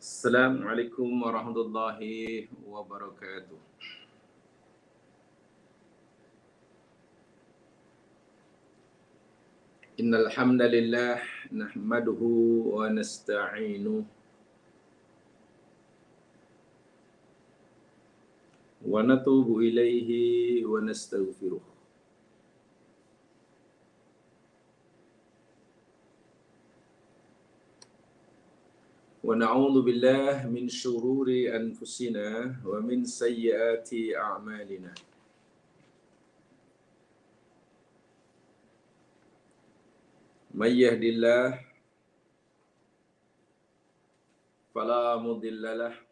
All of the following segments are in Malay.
Assalamualaikum warahmatullahi wabarakatuh. Innal hamdalillah nahmaduhu wa nasta'inuhu wa natubu ilaihi wa nastaghfiruh. Wa na'udzu billahi min syururi anfusina wa min sayyiati a'malina. May yahdihillahu fala mudilla lahu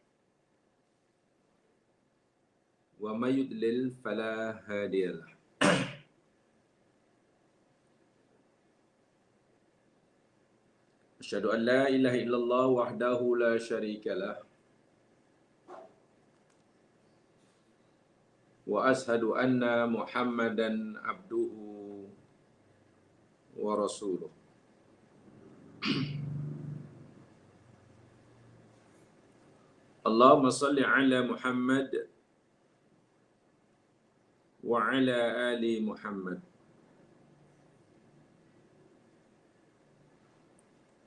wa may yudlil fala hadiya lahu. Asyhadu an la ilaha illallah wahdahu la syarika lah wa ashhadu anna Muhammadan abduhu wa rasuluh. Allahumma salli ala Muhammad wa ala ali Muhammad.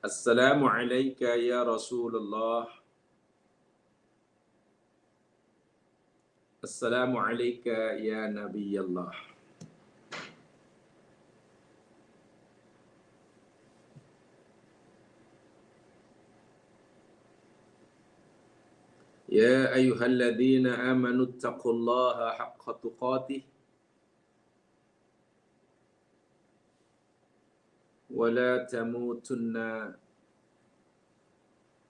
Assalamu alayka ya Rasulullah. Assalamu alayka ya Nabiyallah. Ya ayyuhalladzina amanu taqullaha haqqa tuqatih wa la tamutunna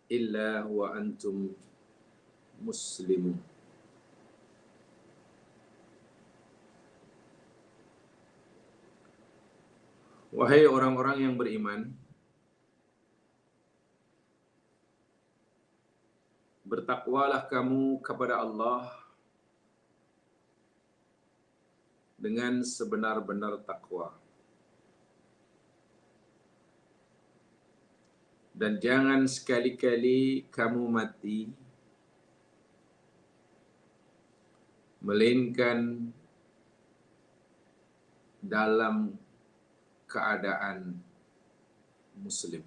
illa wa antum muslimun. Wahai orang-orang yang beriman, bertakwalah kamu kepada Allah dengan sebenar-benar takwa. Dan jangan sekali-kali kamu mati melainkan dalam keadaan muslim.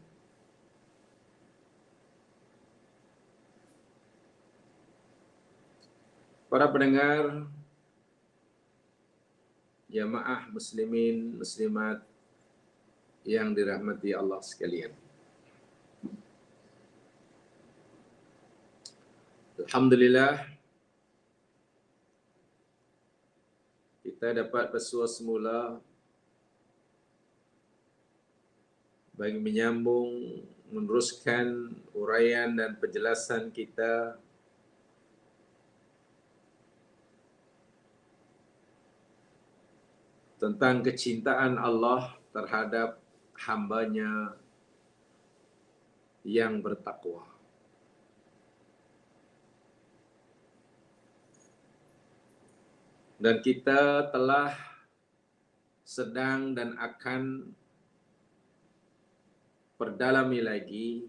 Para pendengar, jamaah muslimin muslimat yang dirahmati Allah sekalian. Alhamdulillah, kita dapat bersua semula bagi menyambung, meneruskan uraian dan penjelasan kita tentang kecintaan Allah terhadap hamba-Nya yang bertakwa. Dan kita telah sedang dan akan perdalami lagi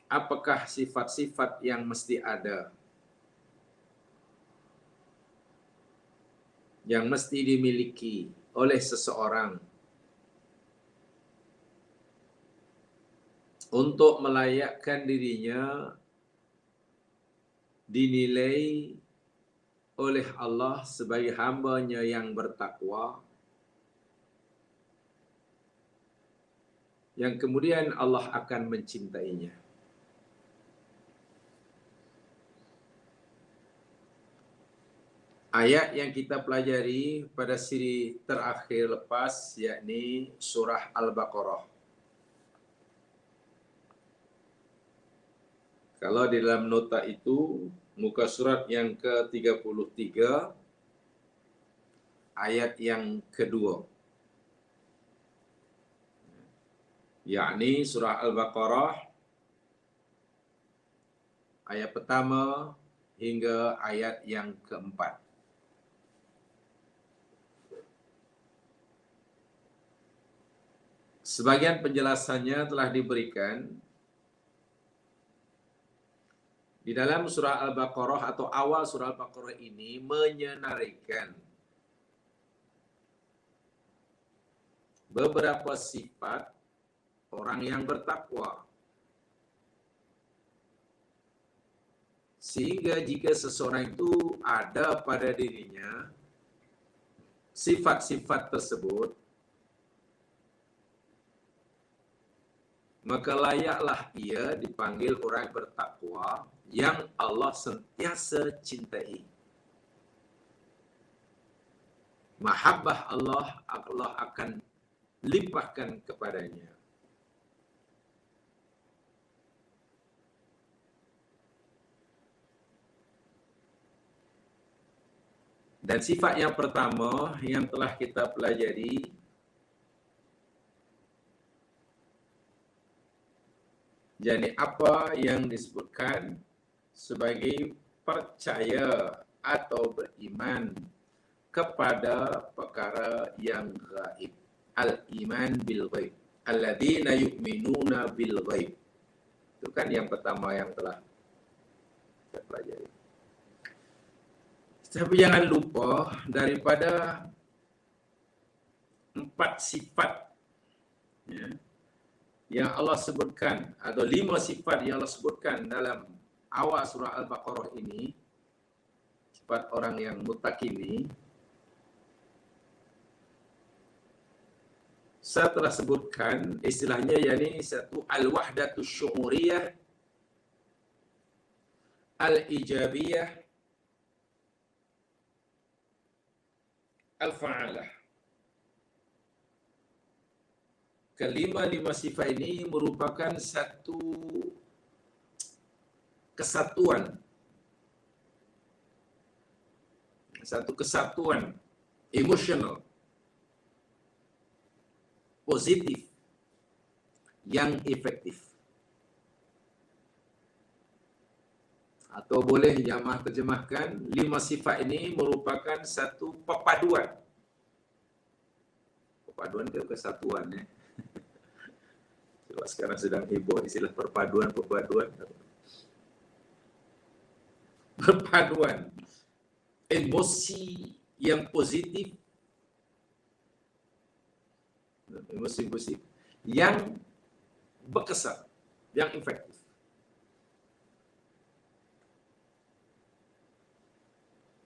apakah sifat-sifat yang mesti ada, yang mesti dimiliki oleh seseorang untuk melayakkan dirinya dinilai oleh Allah sebagai hamba-Nya yang bertakwa, yang kemudian Allah akan mencintainya. Ayat yang kita pelajari pada siri terakhir lepas, yakni surah Al-Baqarah. Kalau di dalam nota itu, muka surat yang ke-33, ayat yang kedua. Yakni surah Al-Baqarah, ayat pertama hingga ayat yang keempat. Sebagian penjelasannya telah diberikan di dalam surah Al-Baqarah atau awal surah Al-Baqarah ini menyenaraikan beberapa sifat orang yang bertakwa. Sehingga jika seseorang itu ada pada dirinya sifat-sifat tersebut, maka layaklah ia dipanggil orang bertakwa yang Allah sentiasa cintai. Mahabbah Allah akan limpahkan kepadanya. Dan sifat yang pertama yang telah kita pelajari jadi apa yang disebutkan sebagai percaya atau beriman kepada perkara yang gaib. Al-iman bil ghaib. Alladzina yu'minuna bil ghaib. Itu kan yang pertama yang telah kita pelajari. Tapi jangan lupa daripada 4 sifat ya, yang Allah sebutkan atau 5 sifat yang Allah sebutkan dalam awal surah Al-Baqarah ini, sifat orang yang muttaqin ini, saya telah sebutkan istilahnya yakni satu al-wahdatus syu'uriyah, al-ijabiyah, al-fa'alah. Kelima-lima sifat ini merupakan satu kesatuan. Satu kesatuan emosional positif yang efektif. Atau boleh jamaah terjemahkan, 5 sifat ini merupakan satu perpaduan. Perpaduan ke kesatuan ya. Sebab sekarang sedang heboh istilah perpaduan. Perpaduan emosi yang positif, emosi positif yang berkesan, yang efektif.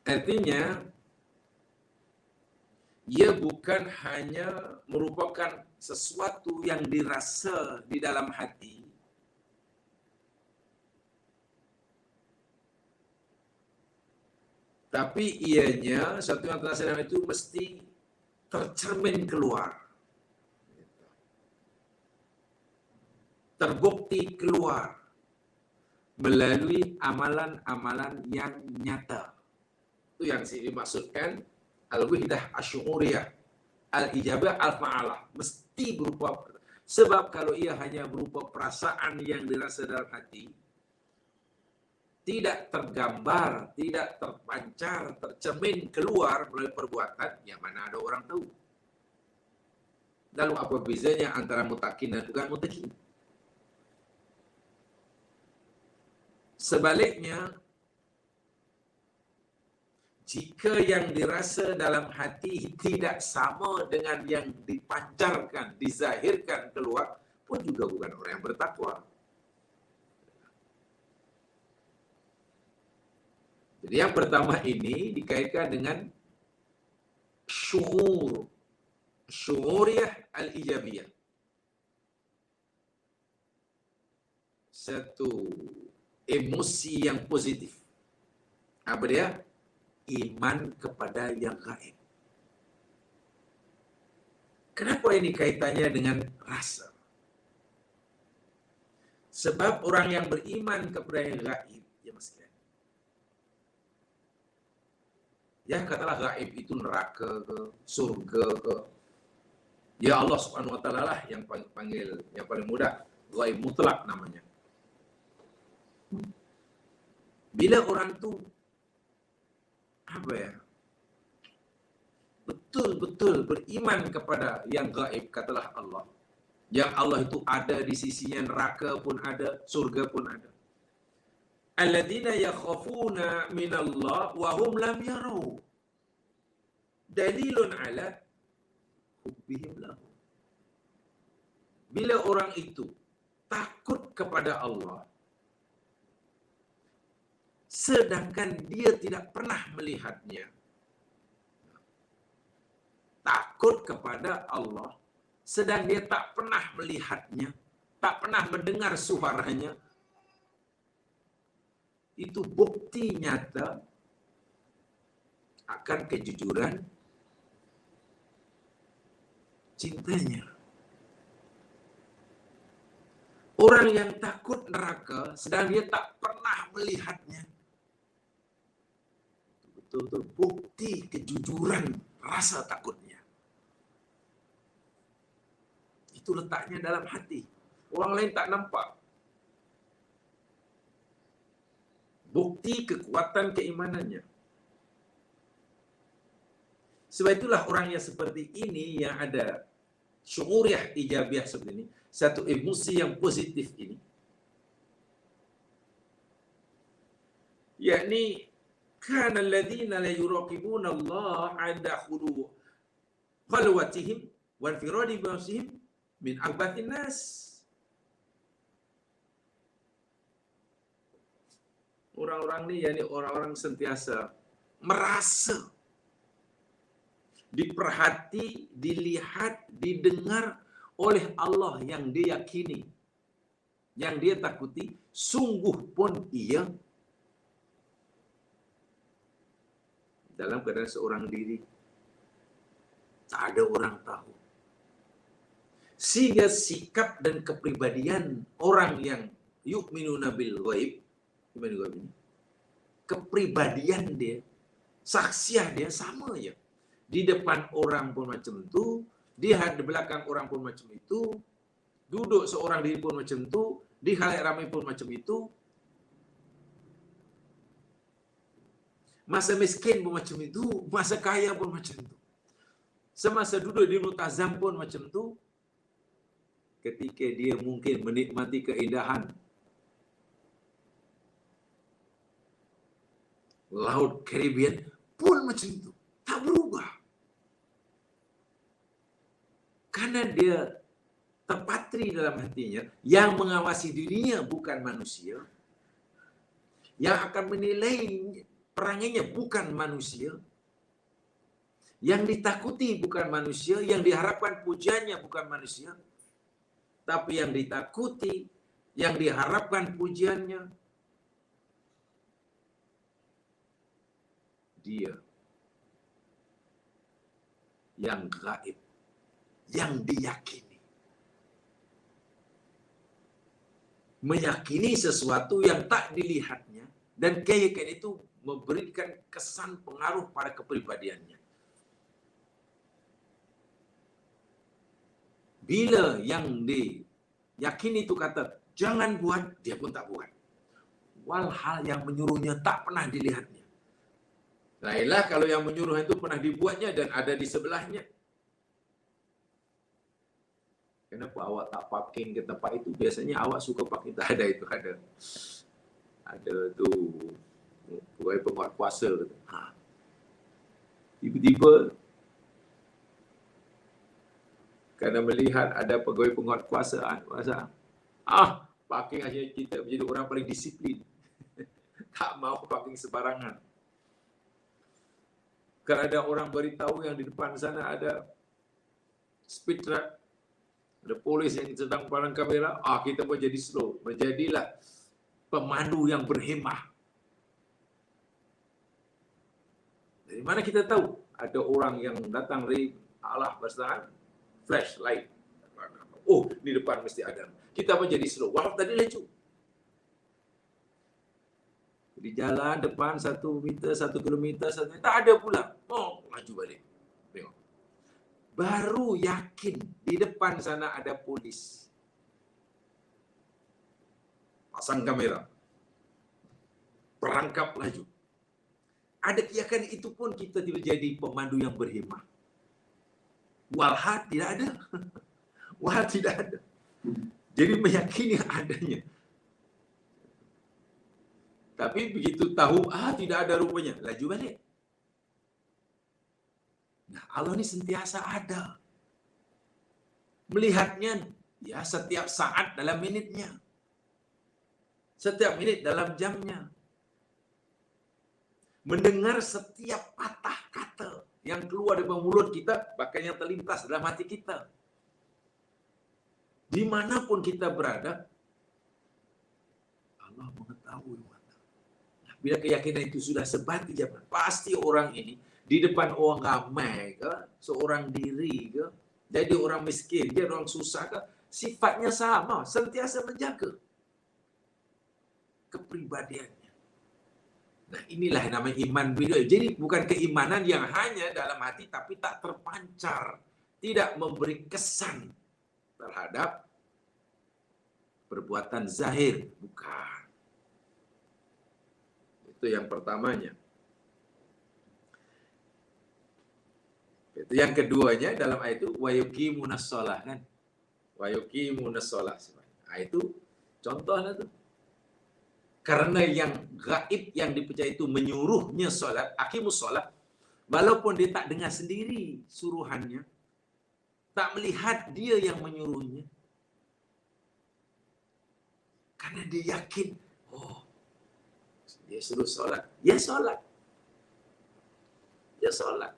Artinya, ia bukan hanya merupakan sesuatu yang dirasa di dalam hati, tapi ianya, sesuatu yang terasa dalam itu mesti tercermin keluar. Terbukti keluar melalui amalan-amalan yang nyata. Itu yang dimaksudkan al-wahdah asy'uriyah, al-ijabah al-fa'alah. Mesti berupa, sebab kalau ia hanya berupa perasaan yang dirasa dalam hati, tidak tergambar, tidak terpancar, tercermin keluar melalui perbuatan, yang mana ada orang tahu. Lalu apa bezanya antara muttaqin dan bukan muttaqin? Sebaliknya, jika yang dirasa dalam hati tidak sama dengan yang dipancarkan, dizahirkan keluar, pun juga bukan orang yang bertakwa. Jadi yang pertama ini dikaitkan dengan syu'uriyah al-ijabiyah. Satu emosi yang positif. Apa dia? Iman kepada yang gaib. Kenapa ini kaitannya dengan rasa? Sebab orang yang beriman kepada yang gaib, ya Mas, ya katalah gaib itu neraka ke, surga ke. Ya Allah Subhanahu wa taala lah yang panggil, yang paling mudah, gaib mutlak namanya. Bila orang tu apa ya? Betul-betul beriman kepada yang gaib, katalah Allah. Yang Allah itu ada di sisinya, neraka pun ada, surga pun ada. Alladzina yakhafuna minallah wa hum lam yarau. Dalilun ala hubbihim lahu. Bila orang itu takut kepada Allah, sedangkan dia tidak pernah melihatnya. Takut kepada Allah, sedang dia tak pernah melihatnya, tak pernah mendengar suaranya. Itu bukti nyata akan kejujuran cintanya. Orang yang takut neraka, sedang dia tak pernah melihatnya, betul-betul bukti kejujuran rasa takutnya. Itu letaknya dalam hati. Orang lain tak nampak. Bukti kekuatan keimanannya. Sebab itulah orang yang seperti ini, yang ada syu'uriyah ijabiah seperti ini, satu emosi yang positif ini, yakni kana alladhina la yuraqibuna Allah 'inda khulu khalwatihim wa infiradi bihim min abatin nas. Orang-orang ni, yakni orang-orang sentiasa merasa diperhati, dilihat, didengar oleh Allah yang dia yakini, yang dia takuti, sungguh pun ia dalam keadaan seorang diri. Tak ada orang tahu. Sehingga sikap dan kepribadian orang yang yu'minuna bil ghaib, kepribadian dia, saksiah dia sama aja. Di depan orang pun macam tu, di belakang orang pun macam itu, duduk seorang diri pun macam tu, di khalayak ramai pun macam itu, masa miskin pun macam itu, masa kaya pun macam itu, semasa duduk di multazam pun macam tu, ketika dia mungkin menikmati keindahan Laut Caribbean pun macam itu, tak berubah. Karena dia terpatri dalam hatinya, yang mengawasi dirinya bukan manusia, yang akan menilai perangannya bukan manusia, yang ditakuti bukan manusia, yang diharapkan pujiannya bukan manusia, tapi yang ditakuti, yang diharapkan pujiannya dia yang gaib, yang diyakini. Meyakini sesuatu yang tak dilihatnya, dan keyakinan itu memberikan kesan pengaruh pada kepribadiannya. Bila yang diyakini itu kata jangan buat, dia pun tak buat. Walhal yang menyuruhnya tak pernah dilihatnya. Lainlah kalau yang menyuruh itu pernah dibuatnya dan ada di sebelahnya. Kenapa awak tak parking ke tempat itu? Biasanya awak suka parking. Tak ada itu, ada. Ada tu pegawai penguat kuasa. Tiba-tiba kerana melihat ada pegawai penguat kuasa, parking aja kita menjadi orang paling disiplin. Tak mau parking sebarangan. Kalau ada orang beritahu yang di depan sana ada speed trap, ada polis yang sedang pandang kamera, kita pun jadi slow. Menjadilah pemandu yang berhemah. Dari mana kita tahu? Ada orang yang datang dari Allah bersamaan, flashlight. Di depan mesti ada. Kita pun jadi slow. Walau tadi laju. Di jalan depan 1 meter, 1 kilometer, tak ada pula. Laju balik. Tengok. Baru yakin di depan sana ada polis. Pasang kamera. Perangkap laju. Ada keyakinan itu pun kita tidak jadi pemandu yang berhemah. Walhal tidak ada. Wah, tidak ada. Jadi meyakini adanya. Tapi begitu tahu, tidak ada rupanya, laju balik. Nah, Allah ini sentiasa ada. Melihatnya ya setiap saat dalam minitnya. Setiap minit dalam jamnya. Mendengar setiap patah kata yang keluar dari mulut kita, bahkan yang terlintas dalam hati kita. Dimanapun kita berada, Allah mengetahui. Bila keyakinan itu sudah sebat di zaman, pasti orang ini di depan orang ramai ke, seorang diri ke, jadi orang miskin, dia orang susah ke, sifatnya sama, sentiasa menjaga kepribadiannya. Nah, inilah yang namanya iman beliau. Jadi bukan keimanan yang hanya dalam hati tapi tak terpancar, tidak memberi kesan terhadap perbuatan zahir, bukan. Itu yang pertamanya. Itu yang keduanya dalam ayat itu wa yuqimunas shalah kan. Wa yuqimunas shalah. Nah, itu contohnya tuh. Karena yang gaib yang dipercaya itu menyuruhnya salat, aqimus shalah, walaupun dia tak dengar sendiri suruhannya, tak melihat dia yang menyuruhnya. Karena dia yakin, dia suruh solat, ya solat. Ya solat.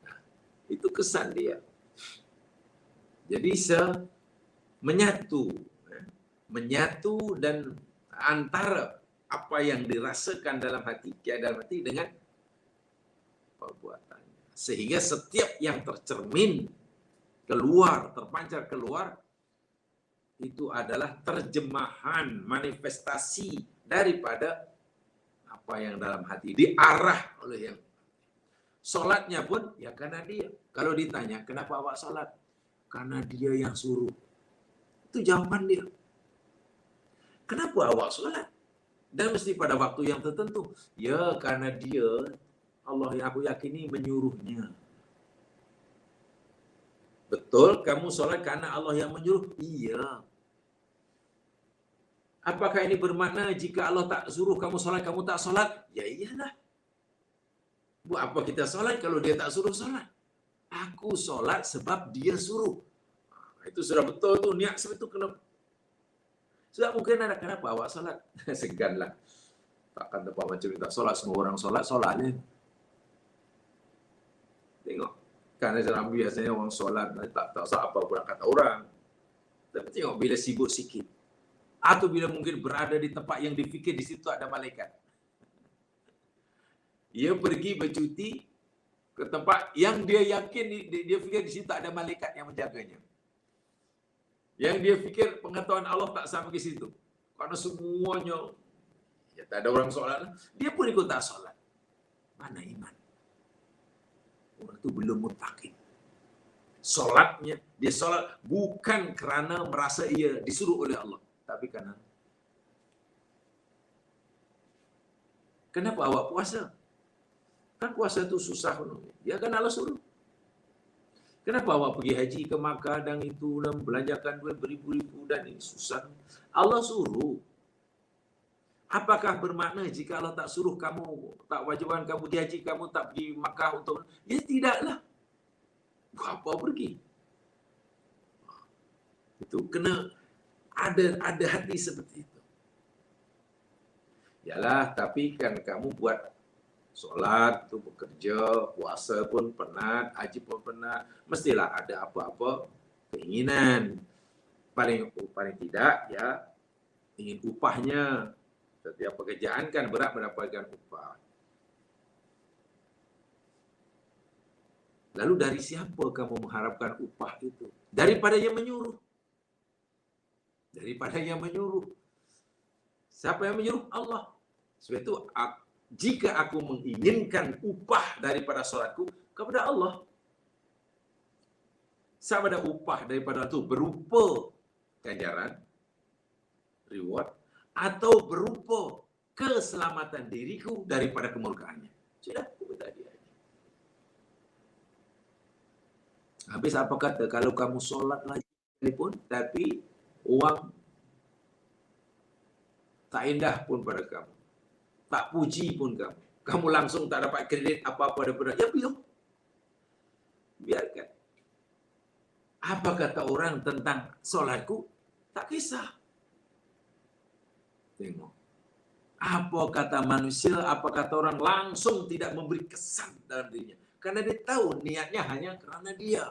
Nah, itu kesan dia. Jadi menyatu dan antara apa yang dirasakan dalam hati, dalam hati dengan perbuatannya. Sehingga setiap yang tercermin keluar, terpancar keluar, itu adalah terjemahan, manifestasi daripada apa yang dalam hati, diarah oleh yang. Solatnya pun ya karena dia. Kalau ditanya kenapa awak solat, karena dia yang suruh. Itu jawaban dia. Kenapa awak solat? Dan mesti pada waktu yang tertentu. Ya karena dia, Allah yang aku yakini menyuruhnya. Betul, kamu solat karena Allah yang menyuruh? Iya. Apakah ini bermakna jika Allah tak suruh kamu solat, kamu tak solat? Ya iyalah. Buat apa kita solat kalau dia tak suruh solat? Aku solat sebab dia suruh. Itu sudah betul tuh, niat seperti itu. Kenapa? Sudah mungkin ada kenapa awak solat? Seganlah. Takkan tempat macam itu tak solat, semua orang solatnya. Tengok. Karena dalam biasanya orang solat, tak apa pun kata orang. Tapi tengok bila sibuk sikit. Atau bila mungkin berada di tempat yang difikir di situ ada malaikat. Ia pergi bercuti ke tempat yang dia yakin, dia fikir di situ ada malaikat yang menjaganya. Yang dia fikir pengetahuan Allah tak sampai ke situ. Karena semuanya, ya tak ada orang solat. Dia pun ikut tak solat. Mana iman? Orang itu belum muttaqin. Solatnya, dia solat bukan kerana merasa ia disuruh oleh Allah. Tapi karena, kenapa awak puasa? Kan puasa itu susah. Ya kan Allah suruh. Kenapa awak pergi haji ke Makkah dan itu dan belanjakan duit beribu-ribu dan ini susah? Allah suruh. Apakah bermakna jika Allah tak suruh kamu, tak wajiban kamu di haji, kamu tak pergi Makkah untuk? Ya tidaklah. Apa pergi? Itu kena ada hati seperti itu. Yalah, tapi kan kamu buat solat tu bekerja, puasa pun penat, haji pun penat, mestilah ada apa-apa keinginan. Paling tidak ya ingin upahnya. Setiap pekerjaan kan berat mendapatkan upah. Lalu dari siapa kamu mengharapkan upah itu? Daripada yang menyuruh. Daripada yang menyuruh. Siapa yang menyuruh? Allah. Sebab itu jika aku menginginkan upah daripada solatku kepada Allah, sama ada upah daripada itu berupa ganjaran, reward, atau berupa keselamatan diriku daripada kemurkaannya. Sudah, aku minta dia. Habis apa kata, kalau kamu solat lagi pun, tapi orang tak indah pun pada kamu, tak puji pun kamu, kamu langsung tak dapat kredit apa-apa daripada, ya biarkan. Apa kata orang tentang solatku, tak kisah. Tengok. Apa kata manusia, apa kata orang, langsung tidak memberi kesan dalam dirinya. Karena dia tahu niatnya hanya kerana dia.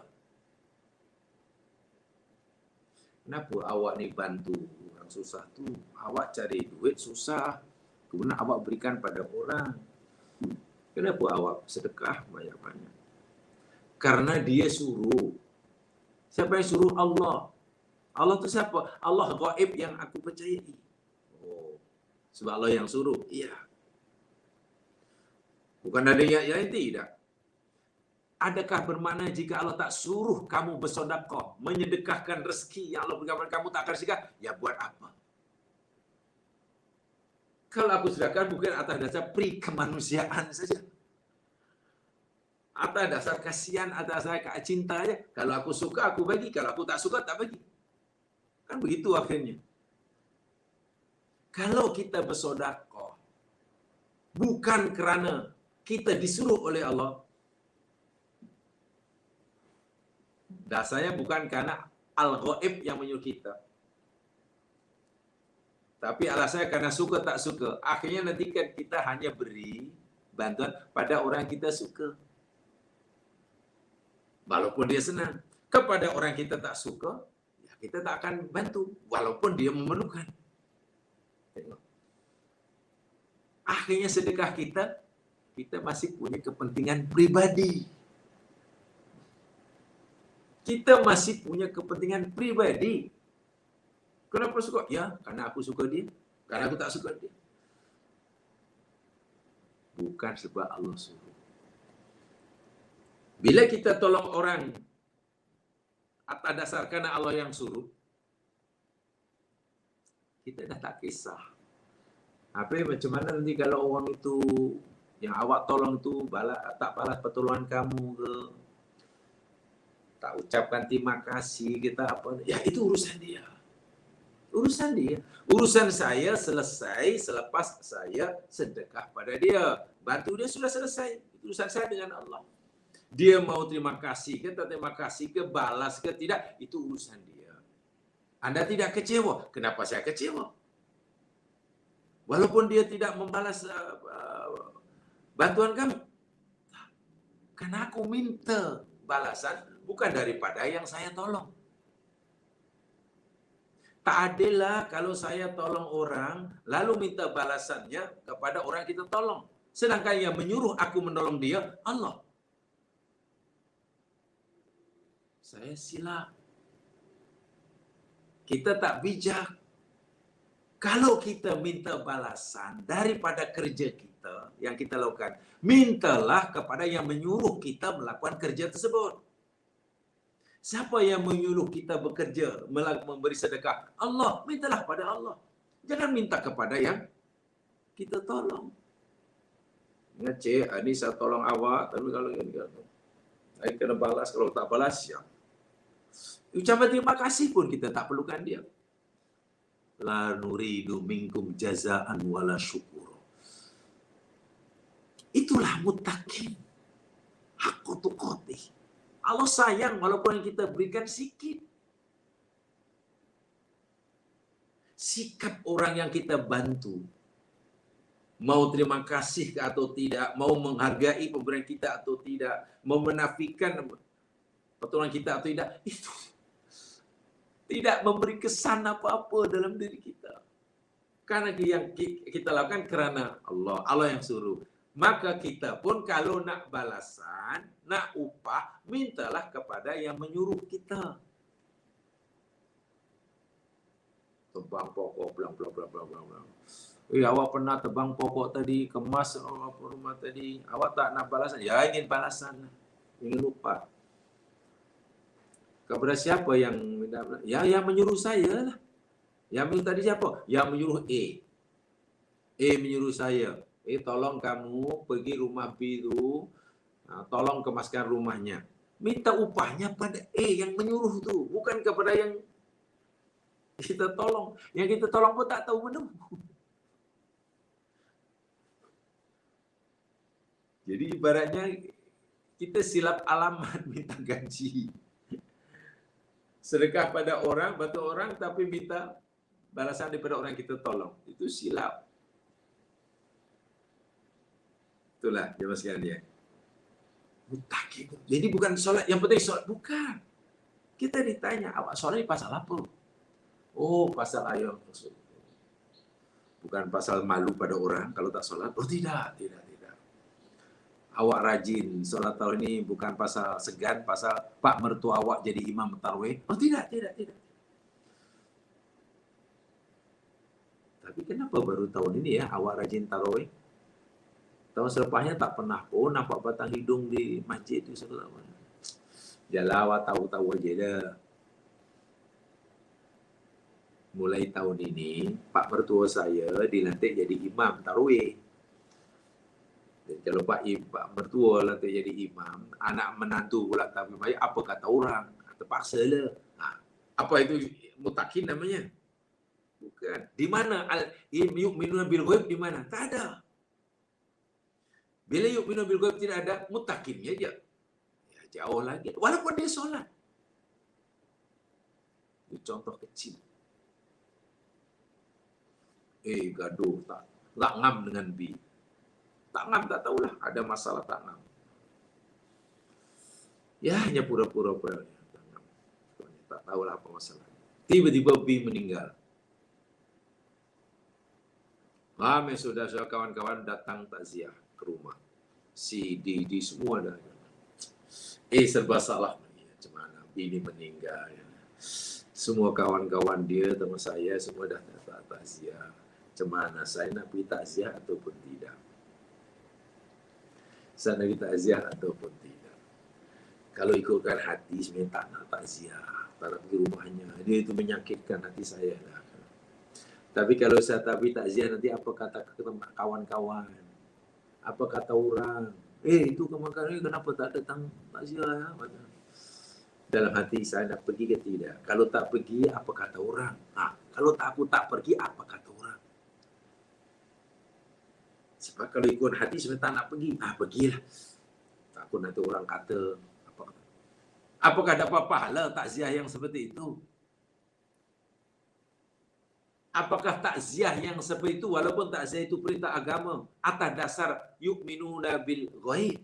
Kenapa awak ni bantu orang susah tu? Awak cari duit susah, kemudian awak berikan pada orang. Kenapa awak sedekah banyak-banyak? Karena dia suruh. Siapa yang suruh? Allah. Allah tu siapa? Allah gaib yang aku percayai. Oh, sebab Allah yang suruh. Iya. Bukan ada yang lain, tidak. Adakah bermakna jika Allah tak suruh kamu bersedekah, menyedekahkan rezeki yang Allah berikan kepada kamu, tak akan sedekah? Ya buat apa? Kalau aku sedekah bukan atas dasar pri kemanusiaan saja. Atas dasar kasihan, atas dasar cinta saja. Kalau aku suka, aku bagi. Kalau aku tak suka, tak bagi. Kan begitu akhirnya. Kalau kita bersedekah bukan kerana kita disuruh oleh Allah, dasarnya bukan kerana al-ghaib yang menyuruh kita, tapi alasannya karena suka tak suka. Akhirnya nanti kan kita hanya beri bantuan pada orang yang kita suka, walaupun dia senang. Kepada orang kita tak suka, ya kita tak akan bantu, walaupun dia memerlukan. Tengok. Akhirnya sedekah kita masih punya kepentingan pribadi. Kita masih punya kepentingan pribadi. Kenapa suka? Ya, karena aku suka dia. Karena aku tak suka dia. Bukan sebab Allah suruh. Bila kita tolong orang atas dasar karena Allah yang suruh, kita dah tak kisah. Macam mana nanti kalau orang itu yang awak tolong tu tak balas pertolongan kamu ke, tak ucapkan terima kasih, kita apa, ya itu urusan dia. Urusan dia. Urusan saya selesai selepas saya sedekah pada dia. Bantu dia sudah selesai. Urusan saya dengan Allah. Dia mau terima kasih ke, tak terima kasih ke, balas ke, tidak, itu urusan dia. Anda tidak kecewa. Kenapa saya kecewa? Walaupun dia tidak membalas bantuan kamu. Karena aku minta balasan bukan daripada yang saya tolong. Tak adillah kalau saya tolong orang, lalu minta balasannya kepada orang kita tolong. Sedangkan yang menyuruh aku menolong dia, Allah. Saya silap. Kita tak bijak. Kalau kita minta balasan daripada kerja kita yang kita lakukan, mintalah kepada yang menyuruh kita melakukan kerja tersebut. Siapa yang menyuruh kita bekerja, memberi sedekah? Allah. Mintalah pada Allah. Jangan minta kepada yang kita tolong. Ingat, cik, ini saya tolong awak, tapi kalau saya kena balas, kalau tak balas, ya. Ucapan terima kasih pun kita tak perlukan dia. La nuridu minkum jazaan wala syukur. Itulah muttaqin. Hakku tuqatih. Allah sayang walaupun kita berikan sikit. Sikap orang yang kita bantu, mau terima kasih atau tidak, mau menghargai pemberian kita atau tidak, mau menafikan pertolongan kita atau tidak, itu tidak memberi kesan apa-apa dalam diri kita. Karena yang kita lakukan kerana Allah yang suruh. Maka kita pun kalau nak balasan, nak upah, mintalah kepada yang menyuruh kita. Tebang pokok, blang. Awak pernah tebang pokok tadi, kemas rumah tadi, awak tak nak balasan? Ya, ingin balasan, ingin upah. Kepada siapa yang minta? Ya, yang menyuruh saya lah. Yang menyuruh tadi siapa? Yang menyuruh A. A menyuruh saya, tolong kamu pergi rumah B itu, tolong kemaskan rumahnya. Minta upahnya pada yang menyuruh tu, bukan kepada yang kita tolong. Yang kita tolong pun tak tahu menu. Jadi ibaratnya kita silap alamat minta gaji. Sedekah pada orang, bantu orang, tapi minta balasan daripada orang yang kita tolong. Itu silap. Itulah jemaah sekalian. Mutakin. Jadi bukan solat, yang penting solat. Bukan. Kita ditanya, awak solat ni pasal apa? Oh, pasal ayat Rasul. Bukan pasal malu pada orang kalau tak solat. Oh, tidak. Awak rajin solat tahun ini bukan pasal segan, pasal pak mertua awak jadi imam tarawih. Oh, tidak. Tapi kenapa baru tahun ini ya awak rajin tarawih? Tahun selepasnya tak pernah pun nampak batang hidung di masjid itu segala mana. Yalah, awak tahu-tahu aja dah. Mulai tahun ini, pak mertua saya dilantik jadi imam tarawih. Dan kalau pak mertua lantik jadi imam, anak menantu pula tak baik, apa kata orang? Terpaksa lah. Apa itu mutakin namanya? Bukan. Di mana yu'minuna bil ghaib di mana? Tak ada. Bila yu'minuna bil ghaib tidak ada, mutakinnya aja. Ya, jauh lagi. Walaupun dia solat. Itu contoh kecil. Gaduh tak ngam dengan B. Tak ngam, tak tahulah. Ada masalah tak ngam. Ya, hanya pura-pura tak ngam. Tak tahulah apa masalahnya. Tiba-tiba B meninggal. Ramai saudara kawan-kawan datang takziah ke rumah. Si D semua dah. Serba salah. Macam mana B ini meninggal. Semua kawan-kawan dia, teman saya, semua dah datang takziah. Macam mana saya nak pergi takziah ataupun tidak? Saya nak pergi takziah ataupun tidak? Kalau ikutkan hati, sebenarnya tak nak takziah. Tak nak pergi rumahnya. Dia itu menyakitkan hati saya lah. Tapi kalau saya tak pergi takziah, nanti apa kata kawan-kawan? Apa kata orang? Itu kawan-kawan kenapa tak datang takziah? Dalam hati saya nak pergi ke tidak? Kalau tak pergi, apa kata orang? Kalau aku tak pergi, apa kata orang? Sebab kalau ikut hati sebenarnya tak nak pergi. Pergilah. Takut nanti orang kata. Apakah dapat pahala takziah yang seperti itu? Apakah takziah yang seperti itu, walaupun takziah itu perintah agama, atas dasar yu'minuna bil ghaib?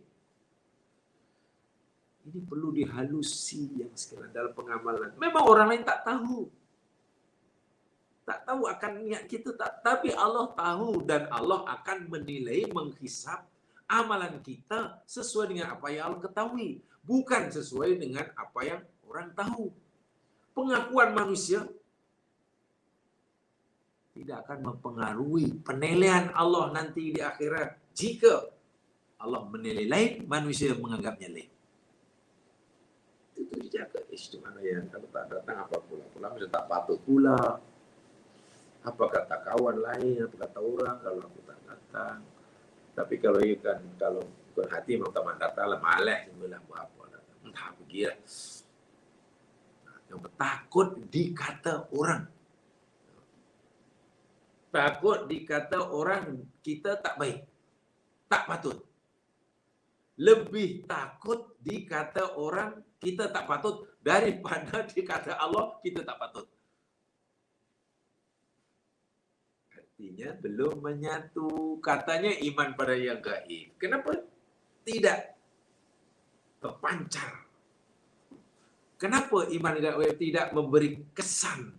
Ini perlu dihalusi yang sekalian dalam pengamalan. Memang orang lain tak tahu. Tak tahu akan niat kita, tapi Allah tahu dan Allah akan menilai, menghisap amalan kita sesuai dengan apa yang Allah ketahui, bukan sesuai dengan apa yang orang tahu. Pengakuan manusia tidak akan mempengaruhi penilaian Allah nanti di akhirat. Jika Allah menilai lain, manusia menganggapnya lain. Itu dijaga. Mana ya, kalau tak datang apa pula? Pulang sudah tak patut pula. Apa kata kawan lain, apa kata orang kalau aku tak datang. Tapi kalau ikan, kalau bukan hati memang tak datang lah, malas sebenarnya apa datang. Entah pergilah. Yang takut dikata orang. Takut dikata orang kita tak baik. Tak patut. Lebih takut dikata orang kita tak patut daripada dikata Allah kita tak patut. Artinya belum menyatu. Katanya iman pada yang gaib. Kenapa tidak terpancar? Kenapa iman gaib tidak memberi kesan?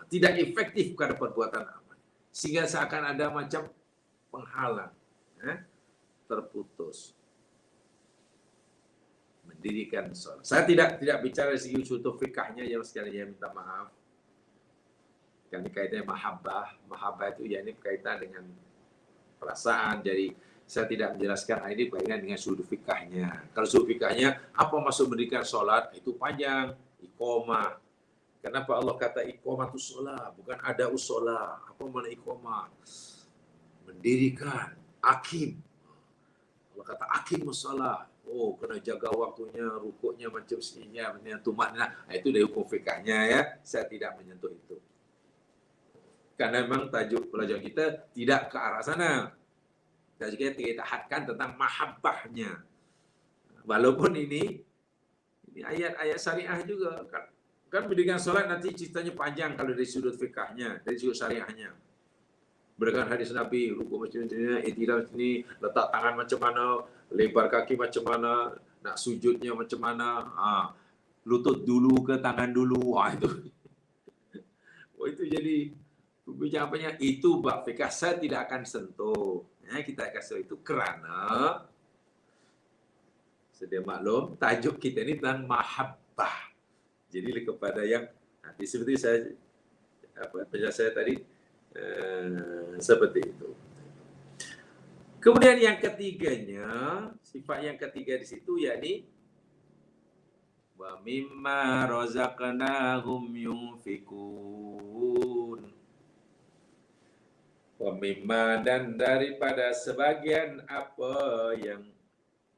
Tidak efektif pada perbuatan amal. Sehingga seakan ada macam penghalang. Terputus. Mendirikan solat. Saya tidak bicara dari segi usul fikahnya, ya sekalian minta maaf. Karena kaitannya mahabbah. Mahabbah itu ya ini berkaitan dengan perasaan. Jadi saya tidak menjelaskan ini berkaitan dengan sudut fikahnya. Kalau sudut fikahnya, apa maksud mendirikan solat? Itu panjang. Iqamah. Kenapa Allah kata iqamatus solat? Bukan ada usolah. Apa makna iqamah? Mendirikan. Akim. Allah kata aqimus solah. Oh, kena jaga waktunya, rukuknya macam sekian, tumakninah. Itu dari hukum fikahnya ya. Saya tidak menyentuh itu. Karena memang tajuk pelajaran kita tidak ke arah sana. Tajuk kita hadkan tentang mahabbahnya. Walaupun ini ayat-ayat syariah juga kan. Kan pendidikan solat nanti ceritanya panjang kalau dari sudut fikahnya, dari sudut syariahnya. Berdasarkan hadis Nabi, rukuk macam ni, i'tidal macam ni, letak tangan macam mana, lebar kaki macam mana, nak sujudnya macam mana, lutut dulu ke tangan dulu, itu. Oh, itu jadi pembicaraan itu bab fikah saya tidak akan sentuh. Kita akan sentuh itu kerana sedia maklum tajuk kita ni tentang mahabbah. Jadi kepada yang nanti seperti saya penjelasan saya tadi seperti itu. Kemudian yang ketiganya, sifat yang ketiga di situ yakni wa mimma razaqnahum yunfikun. Wa mimma, dan daripada sebagian apa yang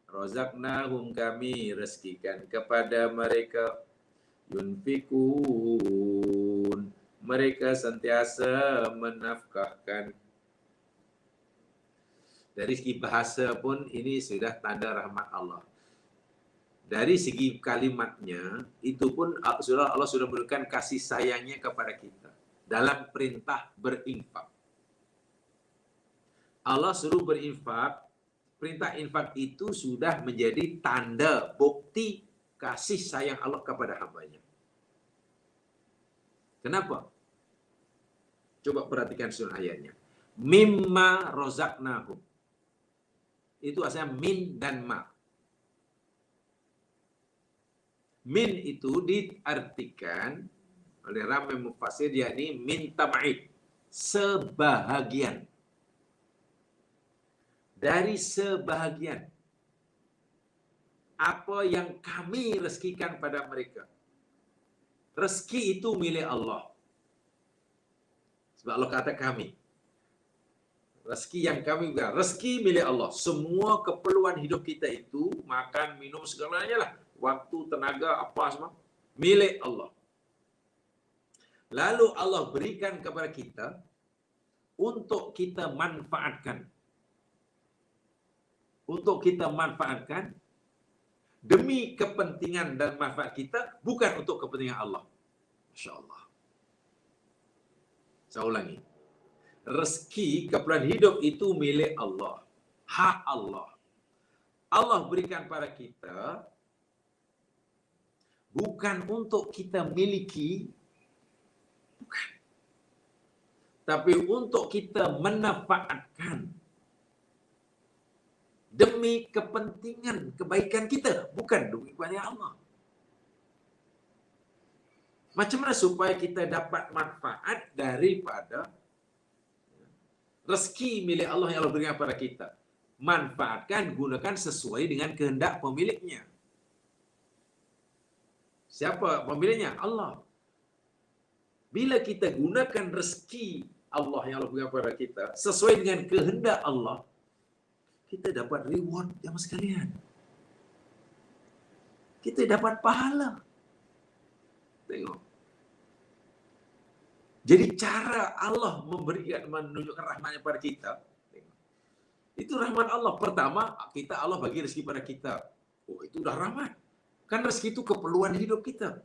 razaqnahum kami rezekikan kepada mereka, yunfikun, mereka sentiasa menafkahkan. Dari segi bahasa pun ini sudah tanda rahmat Allah. Dari segi kalimatnya, itu pun Allah sudah memberikan kasih sayangnya kepada kita dalam perintah berinfak. Allah suruh berinfak, perintah infak itu sudah menjadi tanda, bukti kasih sayang Allah kepada hambanya. Kenapa? Coba perhatikan surah ayatnya. Mimma rozaknahum. Itu asalnya min dan ma. Min itu diartikan oleh ramai mufassir yakni min tam'id, sebahagian. Dari sebahagian apa yang kami rezekikan pada mereka. Rezeki itu milik Allah. Sebab Allah kata kami. Rezeki yang kami berikan, rezeki milik Allah. Semua keperluan hidup kita itu, makan, minum, segalanya lah. Waktu, tenaga, apa semua, milik Allah. Lalu Allah berikan kepada kita untuk kita manfaatkan. Untuk kita manfaatkan demi kepentingan dan manfaat kita, bukan untuk kepentingan Allah. Masya Allah. Saya ulangi. Rezeki, keperluan hidup itu milik Allah. Hak Allah. Allah berikan pada kita bukan untuk kita miliki, bukan. Tapi untuk kita manfaatkan demi kepentingan kebaikan kita, bukan demi kepentingan Allah. Macam mana supaya kita dapat manfaat daripada rezeki milik Allah yang Allah berikan kepada kita? Manfaatkan, gunakan sesuai dengan kehendak pemiliknya. Siapa pemiliknya? Allah. Bila kita gunakan rezeki Allah yang Allah berikan kepada kita sesuai dengan kehendak Allah, kita dapat reward yang sekalian. Kita dapat pahala. Tengok. Jadi cara Allah menunjukkan rahmatnya pada kita, itu rahmat Allah. Pertama, Allah bagi rezeki pada kita. Oh, itu dah rahmat. Kan rezeki itu keperluan hidup kita.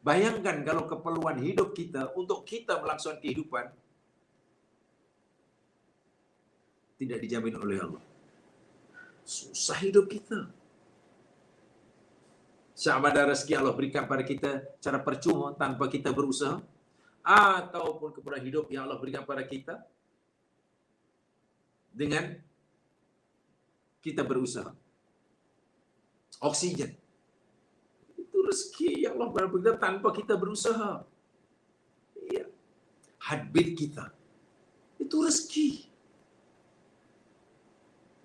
Bayangkan kalau keperluan hidup kita untuk kita melangsungkan kehidupan tidak dijamin oleh Allah. Susah hidup kita. Sama ada rezeki Allah berikan pada kita secara percuma tanpa kita berusaha, ataupun keperluan hidup yang Allah berikan pada kita dengan kita berusaha. Oksigen. Itu rezeki yang Allah berikan kita tanpa kita berusaha. Ya. Heartbeat kita. Itu rezeki.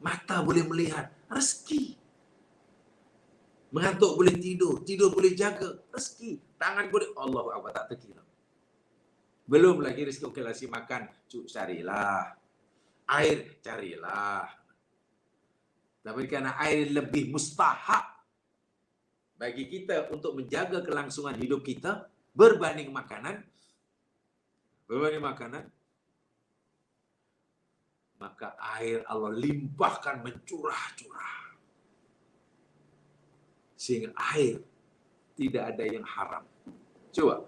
Mata boleh melihat. Rezeki. Mengantuk boleh tidur. Tidur boleh jaga. Rezeki. Tangan boleh. Allah apa tak terkira. Belum lagi rezeki. Okey lah, si makan. Carilah. Air. Carilah. Tapi karena air lebih mustahak bagi kita untuk menjaga kelangsungan hidup kita berbanding makanan, maka air Allah limpahkan mencurah-curah. Sehingga air tidak ada yang haram. Coba,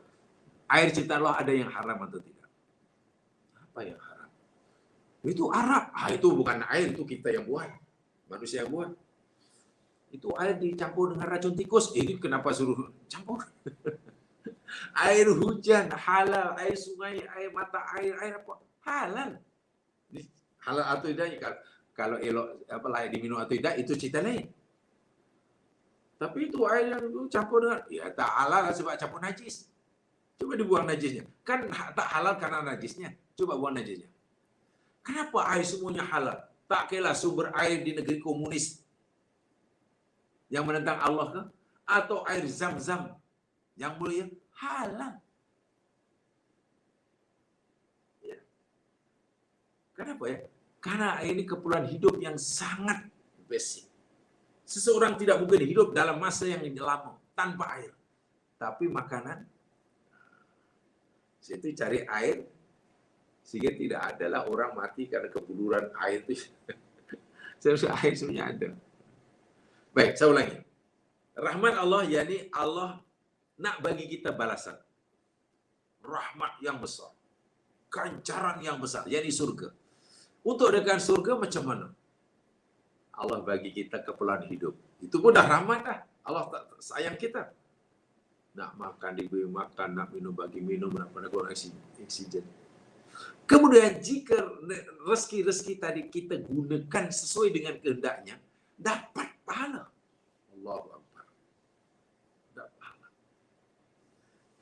air ciptaan Allah ada yang haram atau tidak? Apa yang haram? Itu Arab. Itu bukan air, itu kita yang buat. Manusia yang buat. Itu air dicampur dengan racun tikus. Ini kenapa suruh campur? Air hujan halal, air sungai, air mata air apa? Halal. Halal atau tidak, kalau elok apa layak diminum atau tidak itu cerita lain. Tapi itu air yang campur dengan, ya tak halal sebab campur najis. Coba dibuang najisnya. Kan tak halal karena najisnya. Coba buang najisnya. Kenapa air semuanya halal? Tak kira sumber air di negeri komunis yang menentang Allah ke? Atau air Zam-Zam yang mulia? Halal. Ya. Kenapa ya? Karena air ini keperluan hidup yang sangat basic. Seseorang tidak mungkin hidup dalam masa yang lama tanpa air. Tapi makanan, situ cari air, sehingga tidak adalah orang mati karena kebuluran air itu. Seharusnya air sebenarnya ada. Baik, saya ulangi. Rahmat Allah, yakni Allah nak bagi kita balasan. Rahmat yang besar. Ganjaran yang besar, yakni surga. Untuk dekat surga macam mana? Allah bagi kita keperluan hidup. Itu pun dah rahmat dah. Allah sayang kita. Nak makan diberi makan, nak minum bagi minum, nak kurang oksigen. Kemudian jika rezeki-rezeki tadi kita gunakan sesuai dengan kehendaknya, dapat pahala. Allahu Akbar. Dapat pahala.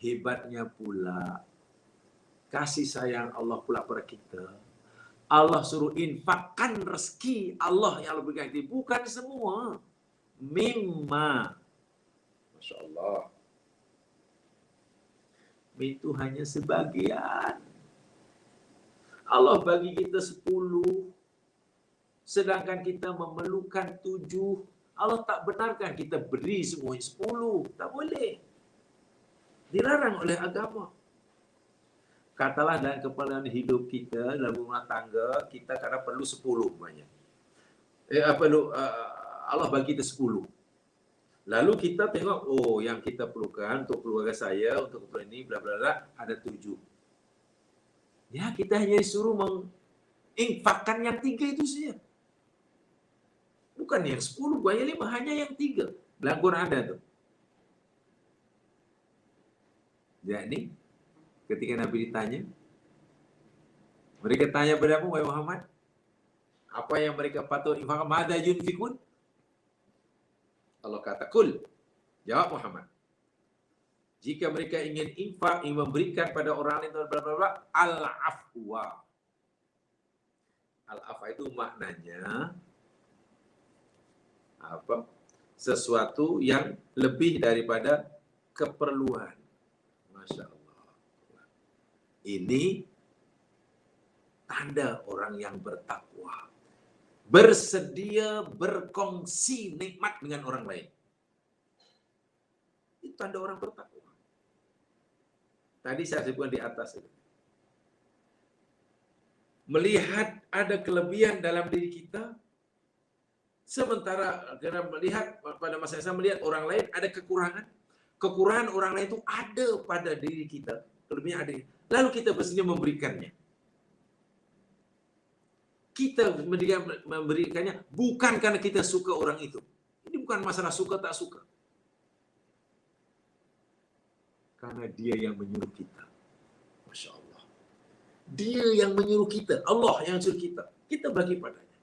Hebatnya pula kasih sayang Allah pula pada kita. Allah suruh infakkan rezeki Allah yang Allah berikan itu. Bukan semua. Mimma. Masya Allah. Itu hanya sebagian. Allah bagi kita 10. Sedangkan kita memerlukan 7. Allah tak benarkan kita beri semuanya 10. Tak boleh. Dilarang oleh agama. Katalah dalam keperluan hidup kita, dalam rumah tangga, kita kadang perlu 10 banyak. Allah bagi kita 10. Lalu kita tengok, oh yang kita perlukan untuk keluarga saya, untuk keperluan ini, bla bla bla, ada 7. Ya, kita hanya disuruh menginfakkan yang 3 itu saja. Bukan yang 10, banyak 5, hanya yang 3. Dalam Quran ada tuh. Jadi, ketika Nabi ditanya, mereka tanya kepada Muhammad, apa yang mereka patut infakkan? Mada yunfikun? Allah kata, kul. Jawab Muhammad. Jika mereka ingin infak, ingin memberikan pada orang lain, al-afwa. Al-afwa itu maknanya apa? Sesuatu yang lebih daripada keperluan. Masya Allah. Ini tanda orang yang bertakwa. Bersedia berkongsi nikmat dengan orang lain. Itu tanda orang bertakwa. Tadi saya sebutkan di atas itu. Melihat ada kelebihan dalam diri kita, sementara kita melihat pada masa saya melihat orang lain ada kekurangan. Kekurangan orang lain itu ada pada diri kita. Kelebihan ada. Lalu kita bersedia memberikannya. Kita memberikannya bukan karena kita suka orang itu. Ini bukan masalah suka tak suka. Karena dia yang menyuruh kita. Masya Allah. Dia yang menyuruh kita. Allah yang suruh kita. Kita bagi padanya.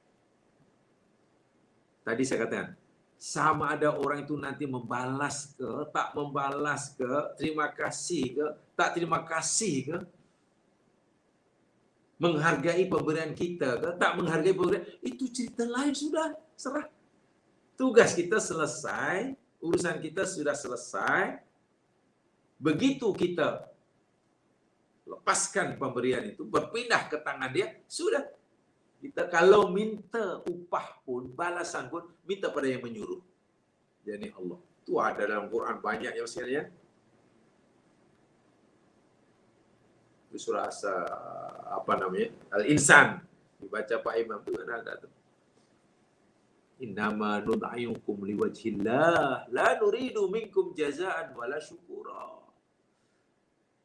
Tadi saya katakan, sama ada orang itu nanti membalas ke, tak membalas ke, terima kasih ke, tak terima kasih ke, menghargai pemberian kita ke, tak menghargai pemberian, itu cerita lain sudah, serah. Tugas kita selesai, urusan kita sudah selesai. Begitu kita lepaskan pemberian itu, berpindah ke tangan dia, sudah. Kita kalau minta upah pun, balasan pun, minta pada yang menyuruh. Jadi Allah. Itu ada dalam Quran banyak ya sekalian. Di surah apa namanya? Al-Insan. Dibaca Pak Imam itu ada tu. Innama nud'ayukum liwajhillah la nuridu minkum jazaan wala syukura.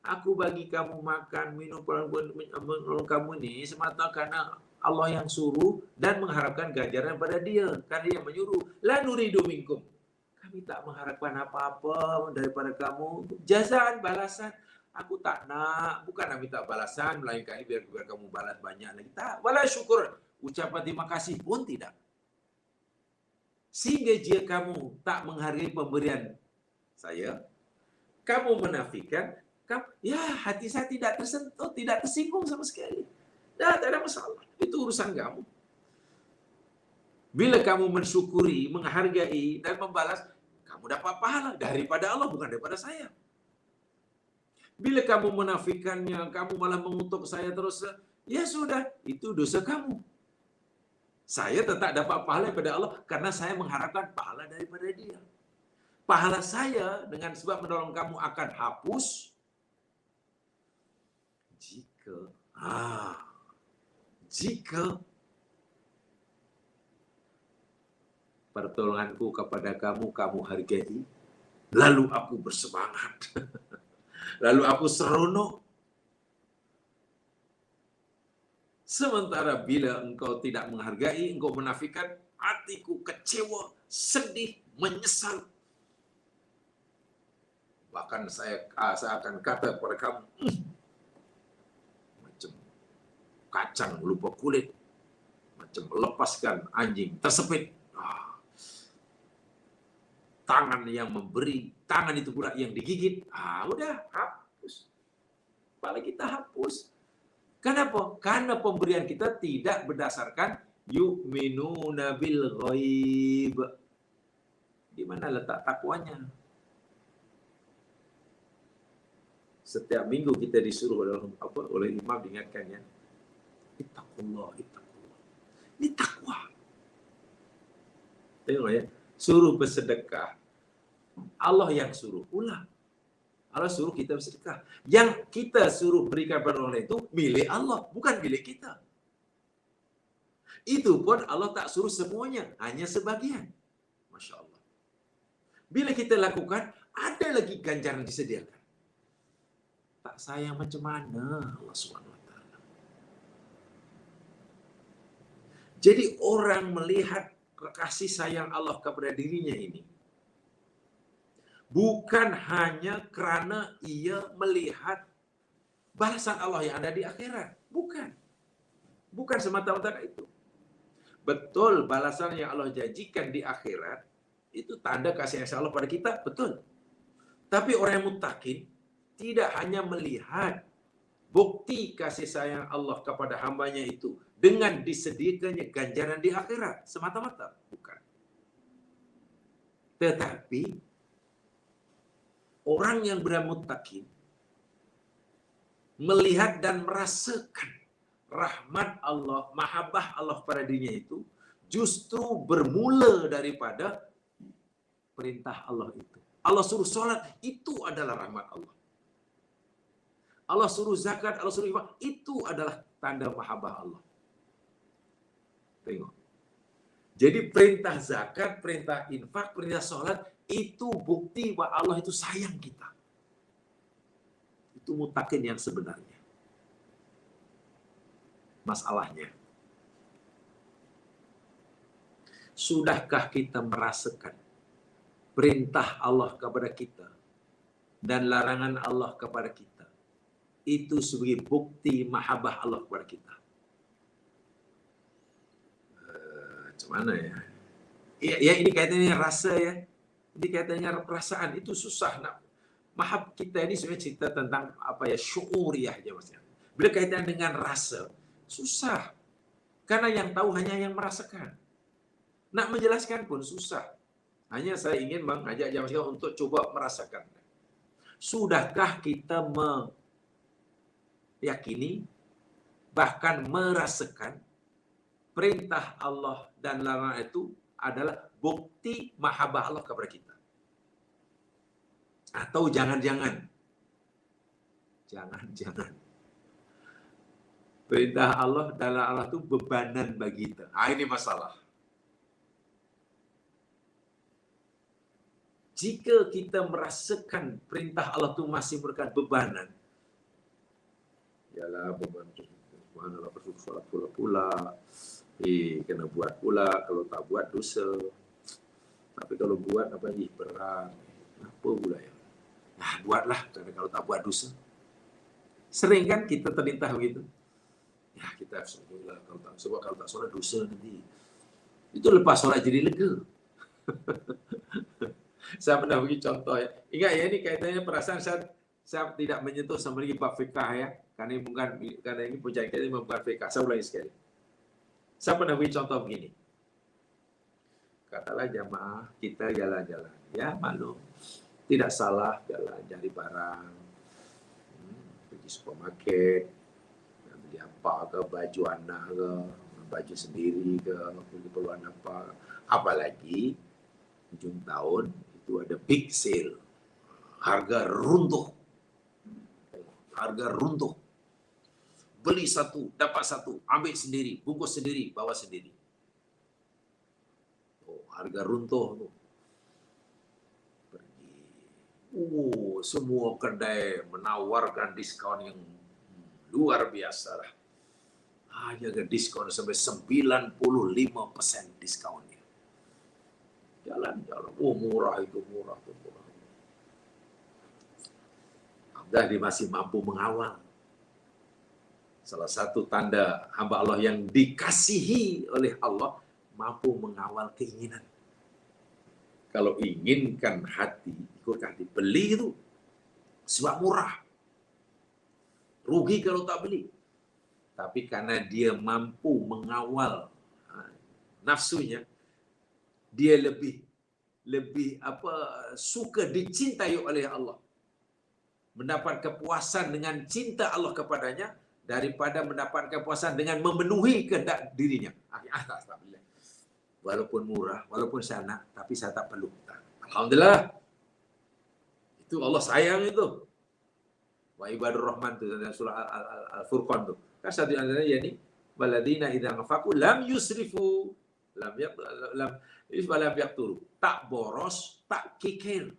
Aku bagi kamu makan, minum, menolong kamu ni semata karena Allah yang suruh dan mengharapkan ganjaran pada dia. Karena dia yang menyuruh. La nuridu minkum. Kami tak mengharapkan apa-apa daripada kamu. Jazaan, balasan. Aku tak nak. Bukan nak minta balasan. Melainkan biar kamu balas banyak lagi. Tak. Wala syukur. Ucapan terima kasih pun tidak. Sehingga jika kamu tak menghargai pemberian saya, kamu menafikan, ya hati saya tidak tersentuh, tidak tersinggung sama sekali. Tak ada masalah. Itu urusan kamu. Bila kamu mensyukuri, menghargai dan membalas, kamu dapat pahala daripada Allah, bukan daripada saya. Bila kamu menafikannya, kamu malah mengutuk saya terus, ya sudah, itu dosa kamu. Saya tetap dapat pahala daripada Allah karena saya mengharapkan pahala daripada dia. Pahala saya dengan sebab menolong kamu akan hapus jika pertolonganku kepada kamu, kamu hargai, lalu aku bersemangat, lalu aku seronok. Sementara bila engkau tidak menghargai, engkau menafikan, hatiku kecewa, sedih, menyesal. Bahkan saya akan kata kepada kamu, macam kacang lupa kulit, macam melepaskan anjing tersepit. Tangan yang memberi, tangan itu pula yang digigit. Udah, hapus. Kepala kita hapus. Kenapa? Karena pemberian kita tidak berdasarkan yu'minuna bil ghaib. Di mana letak takwanya? Setiap minggu kita disuruh oleh imam diingatkannya. Ittaqullah. Ini takwa. Tengok ya, suruh bersedekah. Allah yang suruh pula. Allah suruh kita bersedekah. Yang kita suruh berikan pada orang lain itu milik Allah, bukan milik kita. Itu pun Allah tak suruh semuanya, hanya sebagian. Masya Allah. Bila kita lakukan, ada lagi ganjaran disediakan. Tak sayang macam mana Allah SWT. Jadi orang melihat kasih sayang Allah kepada dirinya ini bukan hanya kerana ia melihat balasan Allah yang ada di akhirat. Bukan semata-mata itu. Betul, balasan yang Allah janjikan di akhirat itu tanda kasih sayang Allah pada kita, betul. Tapi orang yang muttaqin tidak hanya melihat bukti kasih sayang Allah kepada hambanya itu dengan disediakannya ganjaran di akhirat semata-mata, bukan. Tetapi orang yang bermuttaqin melihat dan merasakan rahmat Allah, mahabbah Allah pada dirinya itu justru bermula daripada perintah Allah itu. Allah suruh solat, itu adalah rahmat Allah. Allah suruh zakat, Allah suruh infak, itu adalah tanda mahabbah Allah. Tengok. Jadi perintah zakat, perintah infak, perintah solat, itu bukti bahwa Allah itu sayang kita. Itu muttaqin yang sebenarnya. Masalahnya, sudahkah kita merasakan perintah Allah kepada kita dan larangan Allah kepada kita itu sebagai bukti mahabbah Allah kepada kita? Macam mana ya? Ya ini kaitannya rasa ya. Ini kaitannya perasaan, itu susah nak. Mahab kita ini sebenarnya cerita tentang apa ya, syuuriyah aja maksudnya. Bila kaitan dengan rasa, susah. Karena yang tahu hanya yang merasakan. Nak menjelaskan pun susah. Hanya saya ingin mengajak jamaah untuk coba merasakan. Sudahkah kita meyakini, bahkan merasakan perintah Allah dan larangan itu adalah bukti mahabbah Allah kepada kita. Atau jangan-jangan perintah Allah dan larangan itu bebanan bagi kita. Ini masalah. Jika kita merasakan perintah Allah itu masih merupakan bebanan, yalah beban subhanallah, solat pula, kena buat pula, kalau tak buat dosa. Tapi kalau buat apa ni berat, apa pula ya? Buatlah, karena kalau tak buat dosa. Sering kan kita terlintah begitu. Ya kita alhamdulillah, kalau tak solat dosa nanti. Itu lepas solat jadi lega. Saya pernah bagi contoh ya. Ingat ya, ini kaitannya perasaan saya tidak menyentuh sama lagi bab fiqah ya. Karena ini puncak ini bukan fiqah. Saya ulangi sekali. Saya pernah bagi contoh begini. Katalah jamaah kita jalan-jalan. Ya maklum. Tidak salah jalan cari barang. Pergi supermarket. Beli apa ke, baju anak ke, baju sendiri ke, keperluan apa. Apalagi ujung tahun itu ada big sale, harga runtuh, beli satu dapat satu, ambil sendiri, bungkus sendiri, bawa sendiri. Harga runtuh tuh. Pergi. Semua kedai menawarkan diskon yang luar biasa lah. Hanya diskon sampai 95% diskon. Jalan-jalan, murah itu. Alhamdulillah dia masih mampu mengawal. Salah satu tanda hamba Allah yang dikasihi oleh Allah, mampu mengawal keinginan. Kalau inginkan hati, ikutkan hati, beli itu sebab murah. Rugi kalau tak beli. Tapi karena dia mampu mengawal nafsunya, dia lebih suka dicintai oleh Allah, mendapat kepuasan dengan cinta Allah kepadanya daripada mendapat kepuasan dengan memenuhi kehendak dirinya. Walaupun murah, walaupun saya nak, tapi saya tak perlu. Alhamdulillah, itu Allah sayang itu. Wa ibadur rahman itu dalam surah Al-Furqan tu. Kan satu antaranya yakni waladina idza anfaqu lam yusrifu lam yaqturu, tak boros, tak kikir.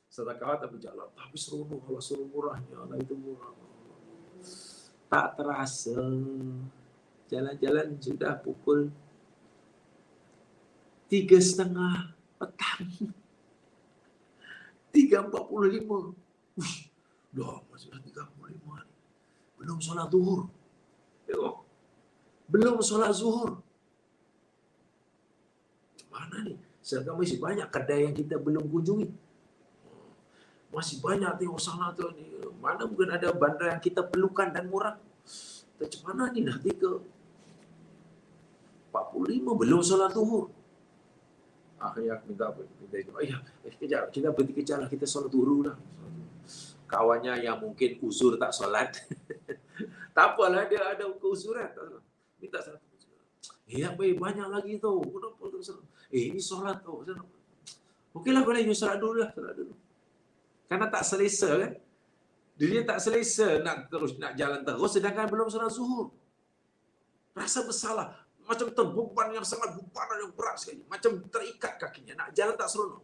Sedekah tapi jalan, tapi seronok, Allah suruh murahnya, Allah itu murah. Tak terasa, jalan-jalan sudah pukul 3:30 petang. 3:45. Dah masih 3:45. Belum solat zuhur. Tengok. Belum solat zuhur. Mana ni? Sedangkan masih banyak kedai yang kita belum kunjungi. Masih banyak tengok sana tu ni. Mana mungkin ada bandar yang kita perlukan dan murah. Macam mana ni dah 3:45 belum solat zuhur. Akhirnya minta kejap, kita berhenti kejap lah, kita solat zuhur lah. Kawannya yang mungkin uzur tak solat. Tak apalah, dia ada keuzuran. Minta solat. Banyak lagi tu. Kenapa tu solat? Ini solat tu. Okeylah, boleh you solat dulu lah. Karena tak selesa kan? Dia tak selesa nak jalan terus sedangkan belum solat zuhur. Rasa bersalah. Macam terbeban yang sangat beban yang berat sekali. Macam terikat kakinya. Nak jalan tak seronok.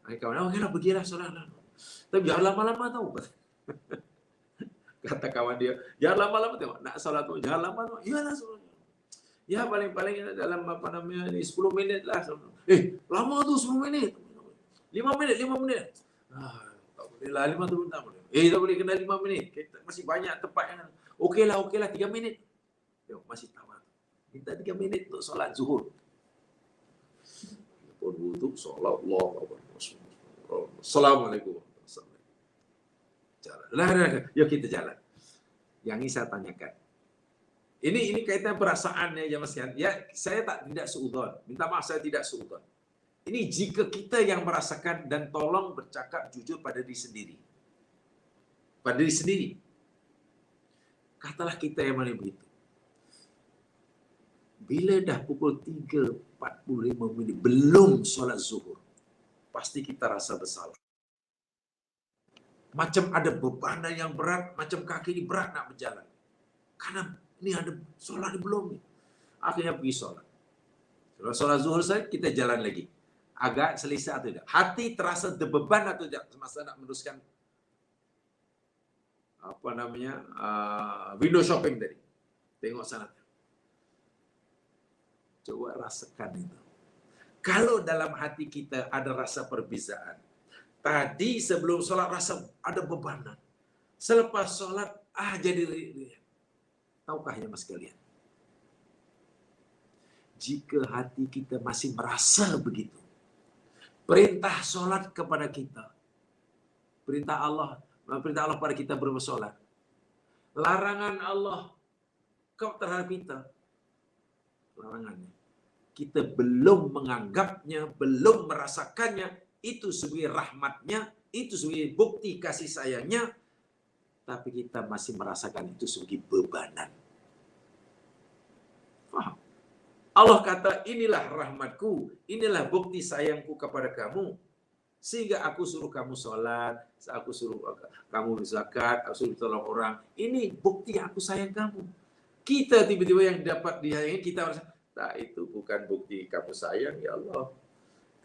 Kawan, okeylah, pergilah solat lah. Tapi jangan lama-lama tahu. Kata kawan dia, jangan lama-lama tengok. Nak solat tu, jangan lama-lama. Iyalah solat. Ya paling-paling dalam 10 minit lah. Lama tu 10 minit. 5 minit. Tak boleh lah 5 tu tak boleh. Tak boleh, kena 5 minit. Kita masih banyak tempat yang okeylah 3 minit. Tengok masih tawar. Minta 3 minit untuk solat zuhur. Pun wudu solat Allah. Assalamualaikum. Jalan. Yuk kita jalan. Yang ini saya tanyakan. Ini kaitan perasaannya ya Mas Yan. Ya, saya tidak seudon. Minta maaf, saya tidak seudon. Ini jika kita yang merasakan, dan tolong bercakap jujur pada diri sendiri. Pada diri sendiri. Katalah kita yang mana begitu. Bila dah pukul 3:45 belum solat zuhur, pasti kita rasa bersalah. Macam ada bebanan yang berat, macam kaki ini berat nak berjalan. Karena ini ada solat belum ni. Akhirnya pergi solat. Kalau solat zuhur saya, kita jalan lagi. Agak selesa atau tidak. Hati terasa terbeban atau tidak semasa nak meneruskan window shopping tadi. Tengok sana. Coba rasakan itu. Kalau dalam hati kita ada rasa perbezaan. Tadi sebelum solat rasa ada bebanan. Selepas solat, jadi ringan. Tahukah ya mas kalian? Jika hati kita masih merasa begitu, perintah solat kepada kita, perintah Allah pada kita bersolat, larangan Allah terhadap kita, larangannya, kita belum menganggapnya, belum merasakannya, itu sebagai rahmatnya, itu sebagai bukti kasih sayangnya, tapi kita masih merasakan itu sebagai bebanan. Faham? Allah kata, inilah rahmatku, inilah bukti sayangku kepada kamu, sehingga aku suruh kamu sholat, aku suruh kamu zakat, aku suruh tolong orang. Ini bukti aku sayang kamu. Kita tiba-tiba yang dapat disayangi, kita merasa, tak, itu bukan bukti kamu sayang, ya Allah.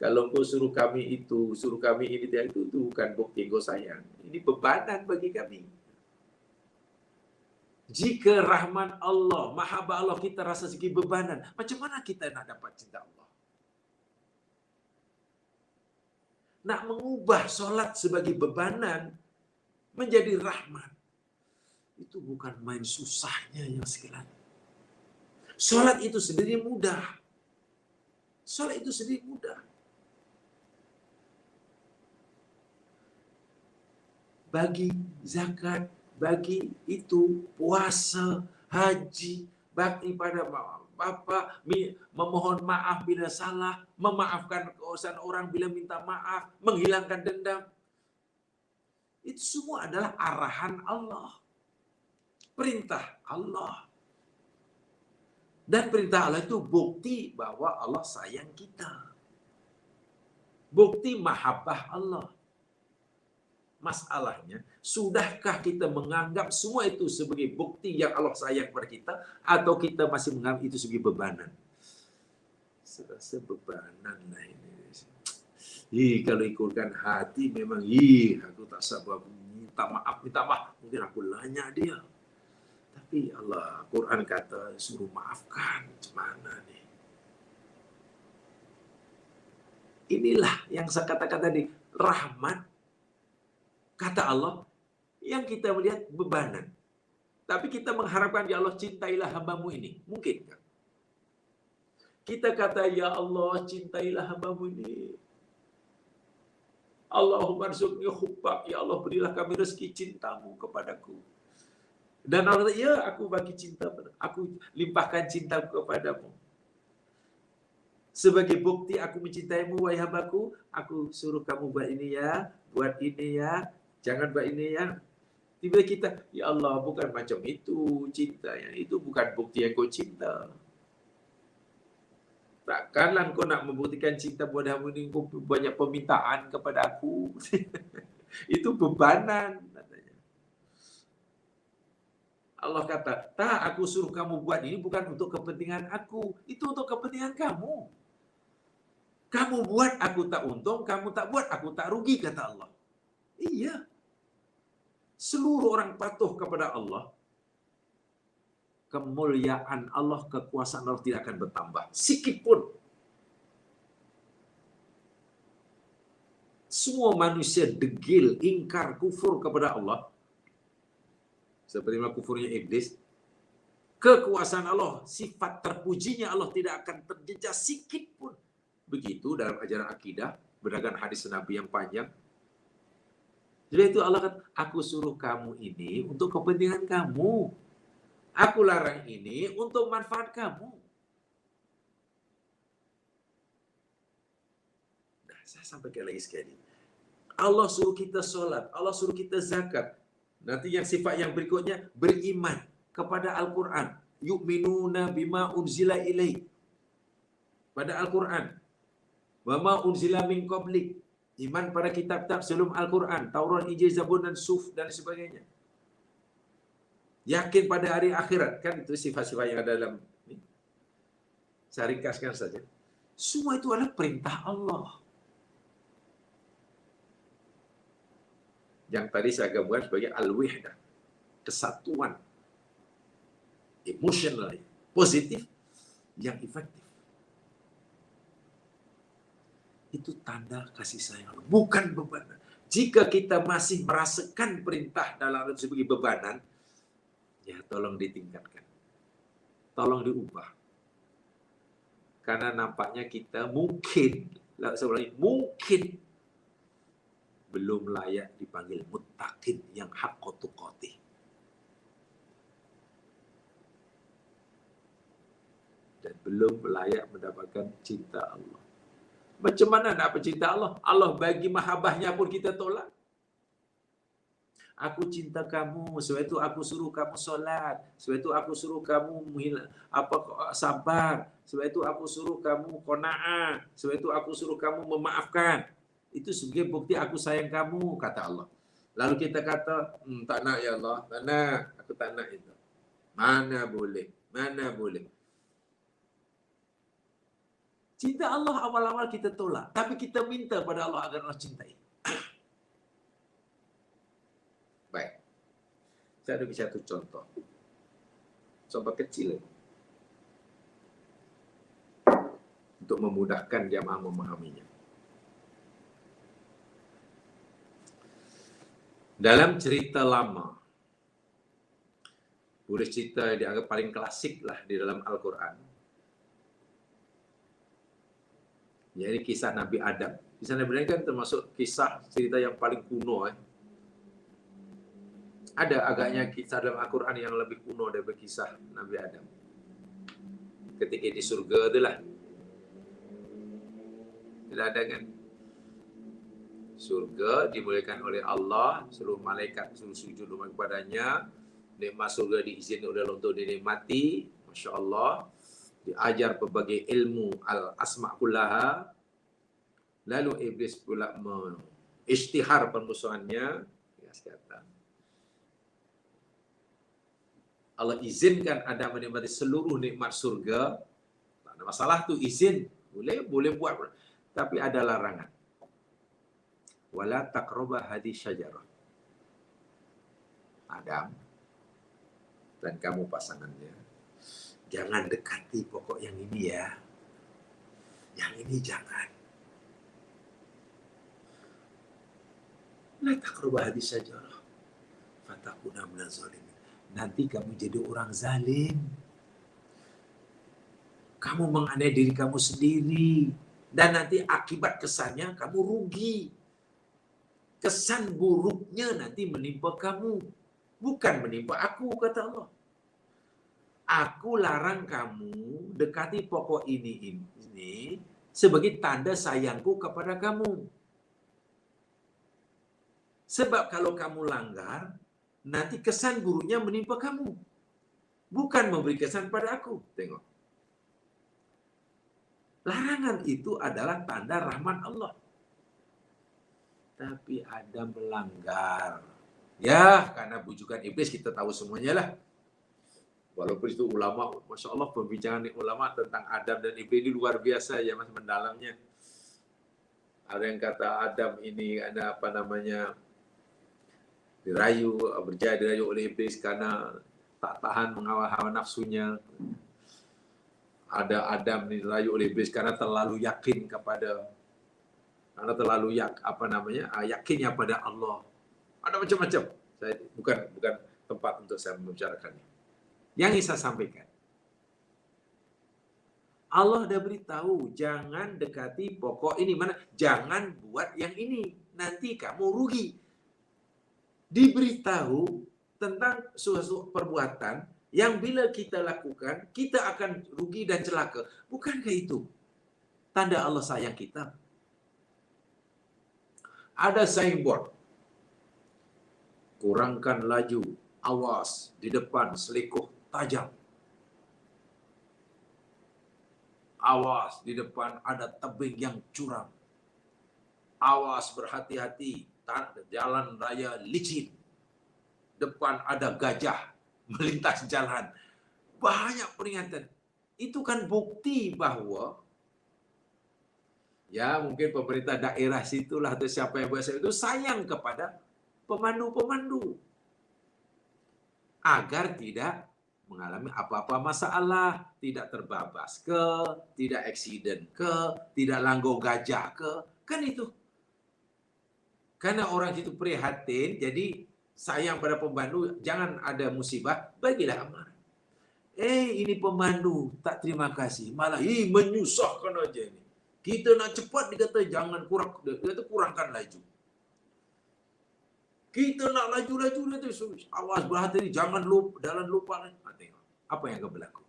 Kalau kau suruh kami itu, suruh kami ini, itu bukan bukti kau sayang. Ini bebanan bagi kami. Jika rahman Allah, mahabbah Allah kita rasa sedikit bebanan, macam mana kita nak dapat cinta Allah? Nak mengubah solat sebagai bebanan menjadi rahmat, itu bukan main susahnya yang sekalian. Solat itu sendiri mudah. Solat itu sendiri mudah. Bagi zakat, bagi itu puasa, haji, bakti pada bapa, memohon maaf bila salah, memaafkan kesalahan orang bila minta maaf, menghilangkan dendam. Itu semua adalah arahan Allah. Perintah Allah. Dan perintah Allah itu bukti bahwa Allah sayang kita. Bukti mahabbah Allah. Masalahnya, sudahkah kita menganggap semua itu sebagai bukti yang Allah sayang kepada kita, atau kita masih menganggap itu sebagai bebanan? Serasa bebanan lah ini. Kalau ikutkan hati memang, aku tak sabar minta maaf. Mungkin aku lanyak dia. Tapi Allah, Quran kata suruh maafkan. Macam mana ni? Inilah yang saya katakan tadi, rahmat. Kata Allah, yang kita melihat bebanan. Tapi kita mengharapkan, ya Allah, cintailah hamba-Mu ini. Mungkin kan? Kita kata, ya Allah, cintailah hamba-Mu ini. Allahumma rzuqni hubbak. Ya Allah, berilah kami rezeki cinta-Mu kepadaku. Dan Allah kata, ya, aku bagi cinta, aku limpahkan cinta kepadamu. Sebagai bukti aku mencintaimu, wahai hambaku, aku suruh kamu buat ini ya, buat ini ya, jangan buat ini ya. Tiba-tiba kita, ya Allah, bukan macam itu cintanya. Itu bukan bukti yang kau cinta. Takkanlah kau nak membuktikan cinta padamu ini, kau banyak permintaan kepada aku. Itu bebanan. Allah kata, tak, aku suruh kamu buat ini bukan untuk kepentingan aku. Itu untuk kepentingan kamu. Kamu buat, aku tak untung. Kamu tak buat, aku tak rugi, kata Allah. Iya. Seluruh orang patuh kepada Allah, kemuliaan Allah, kekuasaan Allah tidak akan bertambah. Sikit pun. Semua manusia degil, ingkar, kufur kepada Allah, seperti mana kufurnya iblis, kekuasaan Allah, sifat terpujinya Allah tidak akan terjejas sikit pun. Begitu dalam ajaran akidah, berdasarkan hadis Nabi yang panjang. Jadi itu Allah kata, aku suruh kamu ini untuk kepentingan kamu. Aku larang ini untuk manfaat kamu. Nah, saya sampaikan lagi sekali. Allah suruh kita solat, Allah suruh kita zakat. Nanti yang sifat yang berikutnya, beriman kepada Al-Quran. yu'minuna bima unzila ilaik. Pada Al-Quran. Wa ma unzila min qablik. Iman pada kitab-kitab sebelum Al-Quran, Taurat, Injil, Zabur dan Suf dan sebagainya. Yakin pada hari akhirat, kan itu sifat-sifat yang ada dalam ini. Saya ringkaskan saja. Semua itu adalah perintah Allah. Yang tadi saya gambarkan sebagai al-wihdah, kesatuan emosional, positif, yang efektif. Itu tanda kasih sayang Allah, bukan bebanan. Jika kita masih merasakan perintah dalam sebagai bebanan, ya tolong ditingkatkan, tolong diubah. Karena nampaknya kita mungkin belum layak dipanggil muttaqin yang haqqa tuqatih. Dan belum layak mendapatkan cinta Allah. Macam mana nak dapat cinta Allah? Allah bagi mahabbahnya pun kita tolak. Aku cinta kamu, sebab itu aku suruh kamu solat, sebab itu aku suruh kamu sabar, sebab itu aku suruh kamu qanaah, sebab itu aku suruh kamu memaafkan. Itu sebagai bukti aku sayang kamu, kata Allah. Lalu kita kata, tak nak ya Allah, tak nak, aku tak nak itu. Mana boleh, mana boleh. Cinta Allah awal-awal kita tolak, tapi kita minta pada Allah agar Allah cintai. Baik. Saya ada satu contoh. Contoh kecil. Untuk memudahkan jamaah memahaminya. Dalam cerita lama, boleh cerita yang dianggap paling klasik lah di dalam Al-Quran. Jadi kisah Nabi Adam. Kisah Nabi Adam kan termasuk kisah cerita yang paling kuno. Ada agaknya kisah dalam Al-Quran yang lebih kuno daripada kisah Nabi Adam. Ketika di surga itulah. Tidak ada kan? Surga dimuliakan oleh Allah, seluruh malaikat suruh sujud kepadanya. Nikmat surga diizinkan oleh Allah untuk dinikmati. Masya Allah. Diajar berbagai ilmu al-asma' kullaha. Lalu iblis pula mengisytihar permusuhannya. Ya, kata Allah izinkan Adam menikmati seluruh nikmat surga. Tak ada masalah tu, izin. Boleh buat. Tapi ada larangan. Wala taqraba hadhihi syajarah. Adam dan kamu pasangannya, jangan dekati pokok yang ini ya. Yang ini jangan. La taqraba hadhihi syajarah. Fatakuna minaz zalimin. Nanti kamu jadi orang zalim. Kamu menganiaya diri kamu sendiri. Dan nanti akibat kesannya kamu rugi. Kesan buruknya nanti menimpa kamu. Bukan menimpa aku, kata Allah. Aku larang kamu dekati pokok ini sebagai tanda sayangku kepada kamu. Sebab kalau kamu langgar, nanti kesan buruknya menimpa kamu. Bukan memberi kesan pada aku. Tengok. Larangan itu adalah tanda rahmat Allah. Tapi Adam melanggar. Ya, karena bujukan iblis kita tahu semuanya lah. Walaupun itu ulama, Masya Allah pembicaraan ulama tentang Adam dan iblis ini luar biasa ya mas, mendalamnya. Ada yang kata Adam ini ada dirayu oleh iblis karena tak tahan mengawal hawa nafsunya. Ada Adam dirayu oleh iblis karena terlalu yakin yakinnya pada Allah. Ada macam-macam. Saya bukan tempat untuk saya membicarakannya. Yang ingin saya sampaikan, Allah dah beritahu jangan dekati pokok ini, jangan buat yang ini, nanti kamu rugi. Diberitahu tentang suatu perbuatan yang bila kita lakukan kita akan rugi dan celaka. Bukankah itu tanda Allah sayang kita? Ada signboard, kurangkan laju, awas di depan selikuh tajam. Awas, di depan ada tebing yang curam. Awas, berhati-hati, jalan raya licin. Depan ada gajah melintas jalan. Banyak peringatan. Itu kan bukti bahwa ya mungkin pemerintah daerah situlah atau siapa yang buat itu sayang kepada pemandu-pemandu agar tidak mengalami apa-apa masalah, tidak terbabas tidak eksiden tidak langgar gajah kan itu. Karena orang itu prihatin, jadi sayang pada pemandu, jangan ada musibah, bagilah amanah. Ini pemandu tak terima kasih, malah menyusahkan aja ini. Kita nak cepat dikata jangan kurangkan laju. Kita nak laju-laju itu awas berhati-hati, jangan lupa. Tengok apa yang akan berlaku.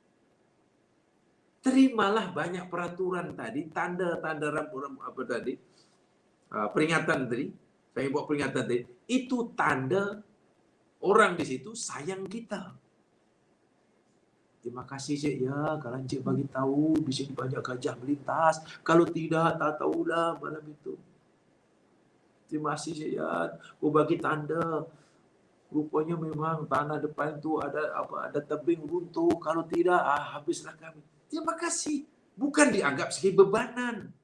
Terimalah banyak peraturan tadi, tanda-tanda apa tadi, peringatan tadi. Saya buat peringatan tadi. Itu tanda orang di situ sayang kita. Terima kasih Cik ya, kalau Cik bagi tahu di sini banyak gajah melintas. Kalau tidak, tak tahulah malam itu. Terima kasih Cik ya, aku bagi tanda. Rupanya memang tanah depan itu ada tebing runtuh. Kalau tidak, habislah kami. Terima kasih. Bukan dianggap sebagai bebanan.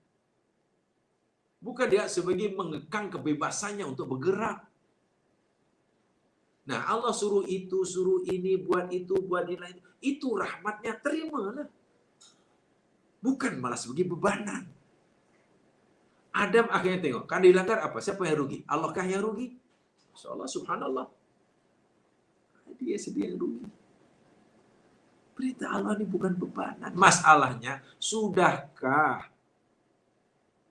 Bukan dia sebagai mengekang kebebasannya untuk bergerak. Nah, Allah suruh itu, suruh ini, buat itu, buat ini. Itu rahmatnya, terimalah. Bukan malah sebagai bebanan. Adam akhirnya tengok, kan dilanggar apa? Siapa yang rugi? Allah kah yang rugi? Masya Allah, subhanallah. Dia sendiri yang rugi. Perintah Allah ini bukan bebanan. Masalahnya, sudahkah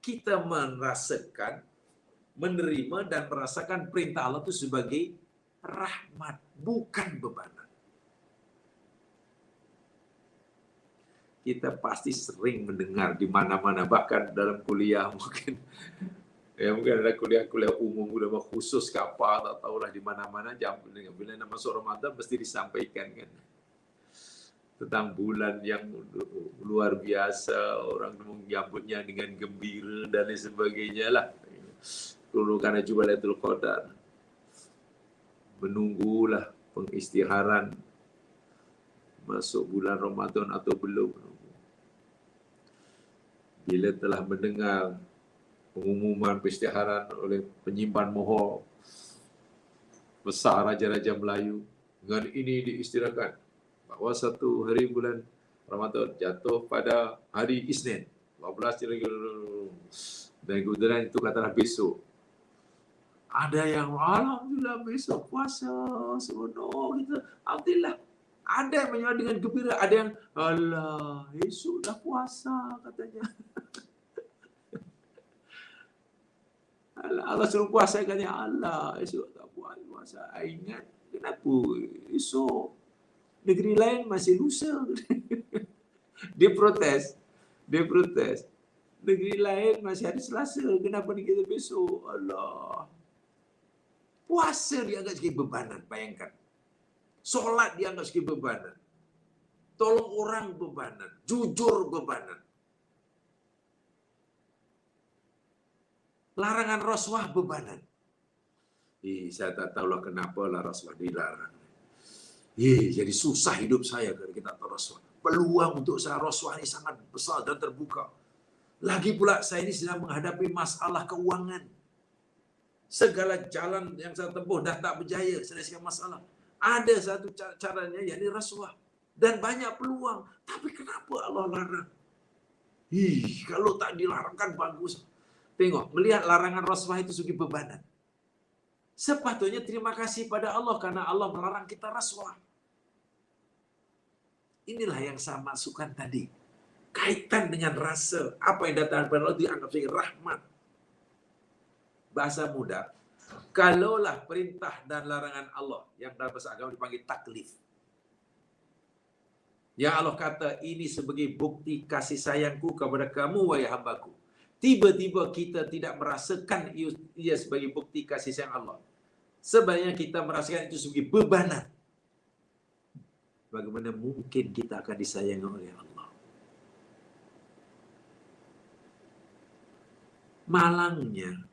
kita merasakan, menerima dan merasakan perintah Allah itu sebagai rahmat, bukan bebanan. Kita pasti sering mendengar di mana-mana, bahkan dalam kuliah mungkin ada kuliah-kuliah umum ulama khusus ke apa, tak tahulah di mana-mana bila nak masuk Ramadan mesti disampaikan kan tentang bulan yang luar biasa, orang menyambutnya dengan gembira dan lain sebagainya lah. Dulu karena juga Lailatul Qadar, menunggulah pengistiharan masuk bulan Ramadan atau belum. Bila telah mendengar pengumuman pengistiharan oleh penyimpan mohon besar Raja-Raja Melayu, dengan ini diistilahkan bahawa satu hari bulan Ramadan jatuh pada hari Isnin 12 dan kemudian itu katalah besok. Ada yang alhamdulillah besok puasa seronok kita. Alhamdulillah. Ada yang menyebut dengan gembira, ada yang alah esok dah puasa katanya. Allah suruh puasa katanya, Allah esok tak puasa. Ingat kenapa esok negeri lain masih lusa. Dia protes. Negeri lain masih hari Selasa, kenapa ni kita besok? Allah. Puasa dianggap sebagai bebanan, bayangkan. Solat dianggap sebagai bebanan. Tolong orang bebanan, jujur bebanan. Larangan rasuah bebanan. Saya tak tahulah kenapa lah rasuah dilarang. Jadi susah hidup saya kalau kita tahu rasuah. Peluang untuk saya rasuah ini sangat besar dan terbuka. Lagi pula saya ini sedang menghadapi masalah keuangan. Segala jalan yang saya tempuh dah tak berjaya selesaikan masalah. Ada satu caranya, yakni rasuah. Dan banyak peluang. Tapi kenapa Allah larang? Kalau tak dilarangkan bagus. Tengok, melihat larangan rasuah itu sebagai bebanan. Sepatutnya terima kasih pada Allah karena Allah melarang kita rasuah. Inilah yang saya masukkan tadi. Kaitan dengan rasa. Apa yang datang dari Allah dianggap sebagai rahmat. Bahasa muda. Kalaulah perintah dan larangan Allah yang dalam bahasa agama dipanggil taklif. Yang Allah kata ini sebagai bukti kasih sayangku kepada kamu wahai hambaku. Tiba-tiba kita tidak merasakan ia sebagai bukti kasih sayang Allah. Sebenarnya kita merasakan itu sebagai bebanan. Bagaimana mungkin kita akan disayangi oleh Allah? Malangnya,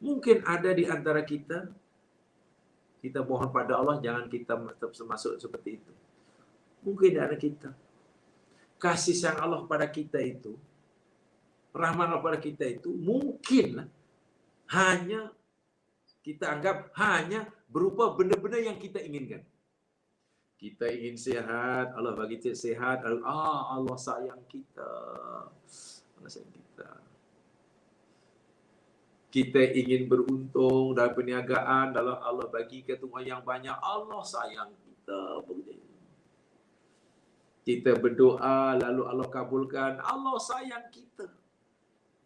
mungkin ada di antara kita mohon pada Allah jangan kita masuk seperti itu. Mungkin ada kita. Kasih sayang Allah pada kita itu, rahmat Allah pada kita itu mungkin hanya kita anggap hanya berupa benda-benda yang kita inginkan. Kita ingin sehat, Allah bagi sehat, Allah sayang kita. Allah sayang kita. Kita ingin beruntung dalam perniagaan, dalam Allah bagi keuntungan yang banyak, Allah sayang kita. Kita berdoa, lalu Allah kabulkan, Allah sayang kita.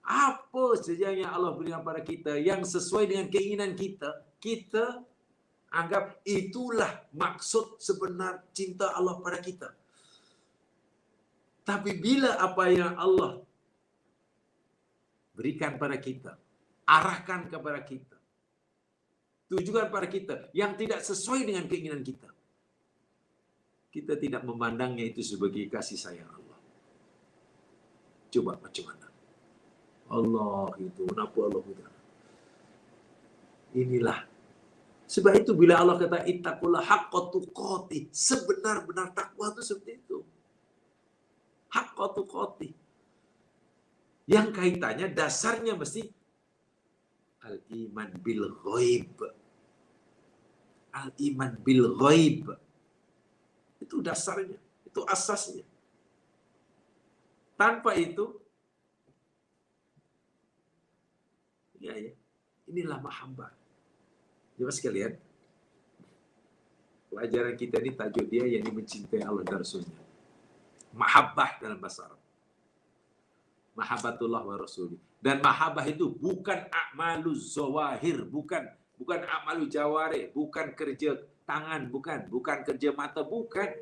Apa saja yang Allah berikan pada kita yang sesuai dengan keinginan kita, kita anggap itulah maksud sebenar cinta Allah pada kita. Tapi bila apa yang Allah berikan pada kita, arahkan kepada kita, tujuan pada kita yang tidak sesuai dengan keinginan kita, kita tidak memandangnya itu sebagai kasih sayang Allah. Coba macam mana? Allah itu, kenapa Allah itu? Inilah. Sebab itu bila Allah kata ittaqullah haqqa tuqatih, sebenar-benar takwa itu seperti itu. Haqqa tuqatih. Yang kaitannya dasarnya mesti al-iman bil ghaib. Al-iman bil ghaib. Itu dasarnya, itu asasnya. Tanpa itu, ya, inilah mahabbah. Jemaah sekalian, pelajaran kita ini tajuk dia yang mencintai Allah dan Rasulnya. Mahabbah dalam bahasa Arab. Mahabbatullah wa Rasuli. Dan mahabbah itu bukan a'maluz zawahir, bukan a'malul jawarih, bukan kerja tangan, bukan kerja mata, bukan.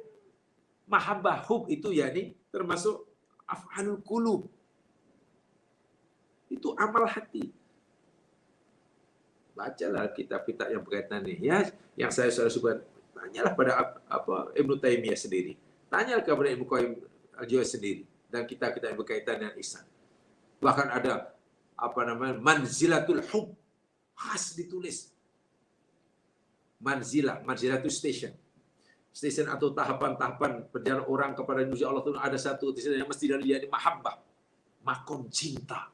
Mahabbah hub itu yakni termasuk af'alul qulub. Itu amal hati. Bacalah kitab-kitab yang berkaitan ini. Ya, yang saya sebut, tanyalah pada Ibnu Taimiyah sendiri. Tanyalah kepada Ibnu Qayyim al-Jauziyah sendiri dan kitab-kitab yang berkaitan dengan ihsan. Bahkan ada manzilatul hub, khas ditulis. Manzilatul station atau tahapan-tahapan perjalanan orang kepada menuju Allah itu ada satu yang mesti dari mahabbah, makom cinta.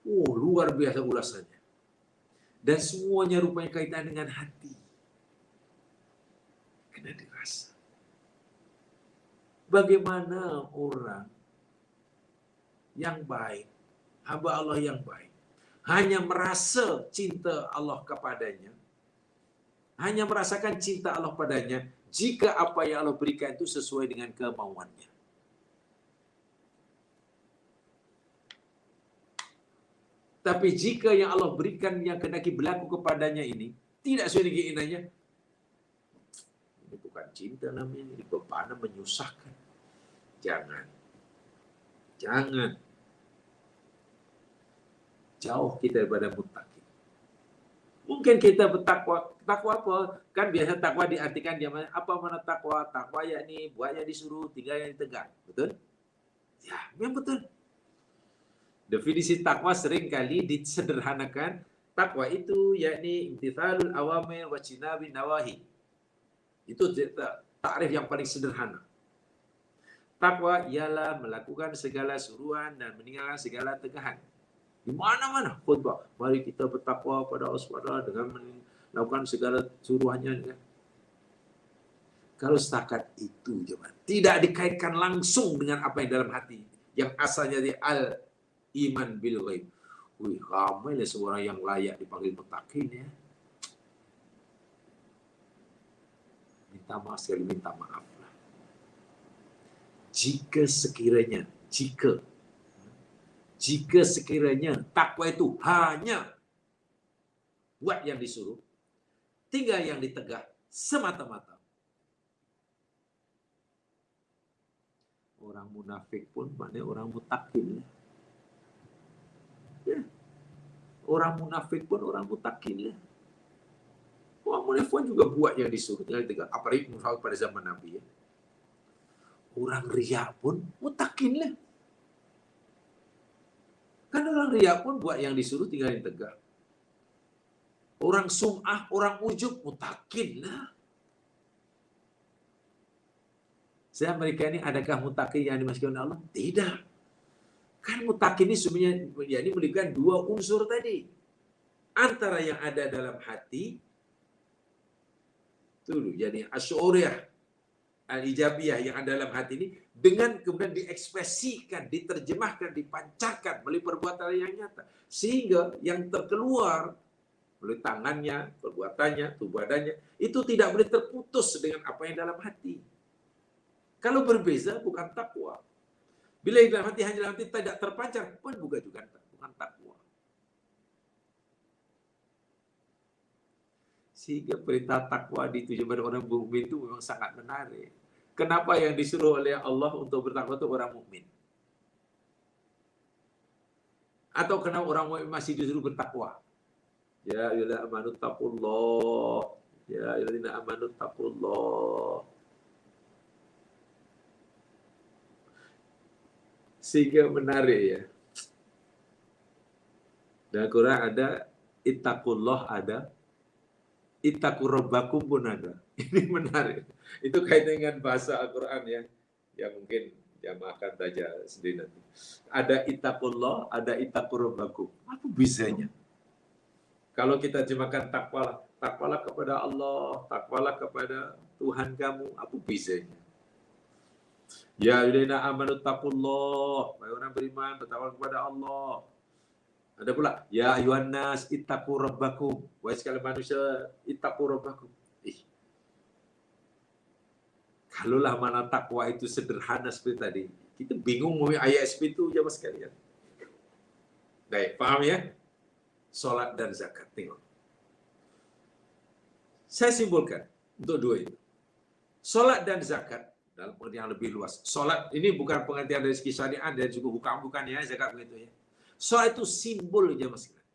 Oh, luar biasa ulasannya. Dan semuanya rupanya kaitan dengan hati. Kena dirasa. Bagaimana orang yang baik, hamba Allah yang baik, hanya merasa cinta Allah kepadanya, hanya merasakan cinta Allah padanya, jika apa yang Allah berikan itu sesuai dengan kemauannya. Tapi jika yang Allah berikan yang kendaki berlaku kepadanya ini tidak sesuai dengan keinginannya, ini bukan cinta namanya, ini beban menyusahkan. Jangan. Jauh kita daripada muttaqin. Mungkin kita bertakwa. Takwa apa? Kan biasa takwa diartikan dia apa mana takwa? Takwa yakni buat yang disuruh, tinggal yang ditegak. Betul? Ya, memang betul. Definisi takwa sering kali disederhanakan. Takwa itu yakni imtithalul awamir wa jinabin nawahi. Itu takrif yang paling sederhana. Takwa ialah melakukan segala suruhan dan meninggalkan segala tegahan. Di mana-mana khutbah, mari kita bertakwa pada Allah SWT dengan melakukan segala suruhannya. Kalau setakat itu, tidak dikaitkan langsung dengan apa yang dalam hati, yang asalnya di al-iman bil ghaib. Wih, ramailah seorang yang layak dipanggil muttaqin ya. Minta maaf sekali, minta maaf. Jika sekiranya takwa itu hanya buat yang disuruh, tinggal yang ditegak semata-mata, orang munafik pun maknanya orang muttaqin. Ya. Orang munafik pun orang muttaqin. Ya. Orang munafik pun juga buat yang disuruh, tinggal ditegak. Apalagi munafik pada zaman Nabi ya. Orang riya pun muttaqin lah. Kan orang riak pun buat yang disuruh tinggalin tegak. Orang sum'ah, orang ujub, mutakin lah. Saya mereka ini adakah mutakin yang dimasukkan oleh Allah? Tidak. Kan mutakin ini sebenarnya ini melibatkan dua unsur tadi. Antara yang ada dalam hati, itu jadi asy'uriyah, al-ijabiyah yang ada dalam hati ini, dengan kemudian diekspresikan, diterjemahkan, dipancarkan melalui perbuatan yang nyata. Sehingga yang terkeluar melalui tangannya, perbuatannya, tubuh badannya, itu tidak boleh terputus dengan apa yang dalam hati. Kalau berbeza bukan takwa. Bila yang dalam hati hanya dalam hati tidak terpancar pun bukan takwa. Sehingga perintah takwa dituju pada orang mukmin itu memang sangat menarik. Kenapa yang disuruh oleh Allah untuk bertakwa itu orang mukmin? Atau kenapa orang mukmin masih disuruh bertakwa? Ya ayyuhallazina amanu taqullah. Ya ayyuhallazina amanu taqullah. Sehingga menarik ya. Dan Quran ada ittaqullah, ada ittaqur rabbakum pun ada. Ini menarik. Itu kaitan dengan bahasa Al-Quran ya. Yang mungkin jamaah akan baca sendiri nanti. Ada ittaqullah, ada ittaqur rabbakum. Apa bisanya? Kalau kita terjemahkan takwalah kepada Allah, takwalah kepada Tuhan kamu, apa bisanya? Ya ayyuhallazina amanu taqullah, wahai orang beriman, bertakwa kepada Allah. Ada pula, ya ayyuhan nas ittaqu rabbakum, wahai sekalian manusia, ittaqu rabbakum. Kalaulah mana takwa itu sederhana seperti tadi, kita bingung mau ayat seperti itu jemaah sekalian. Baik, paham ya? Salat dan zakat, tengok. Saya simpulkan untuk dua itu. Salat dan zakat dalam pengertian yang lebih luas. Salat ini bukan pengertian dari segi syariat dan juga bukan ya, zakat begitu ya. Salat itu simbol jemaah sekalian.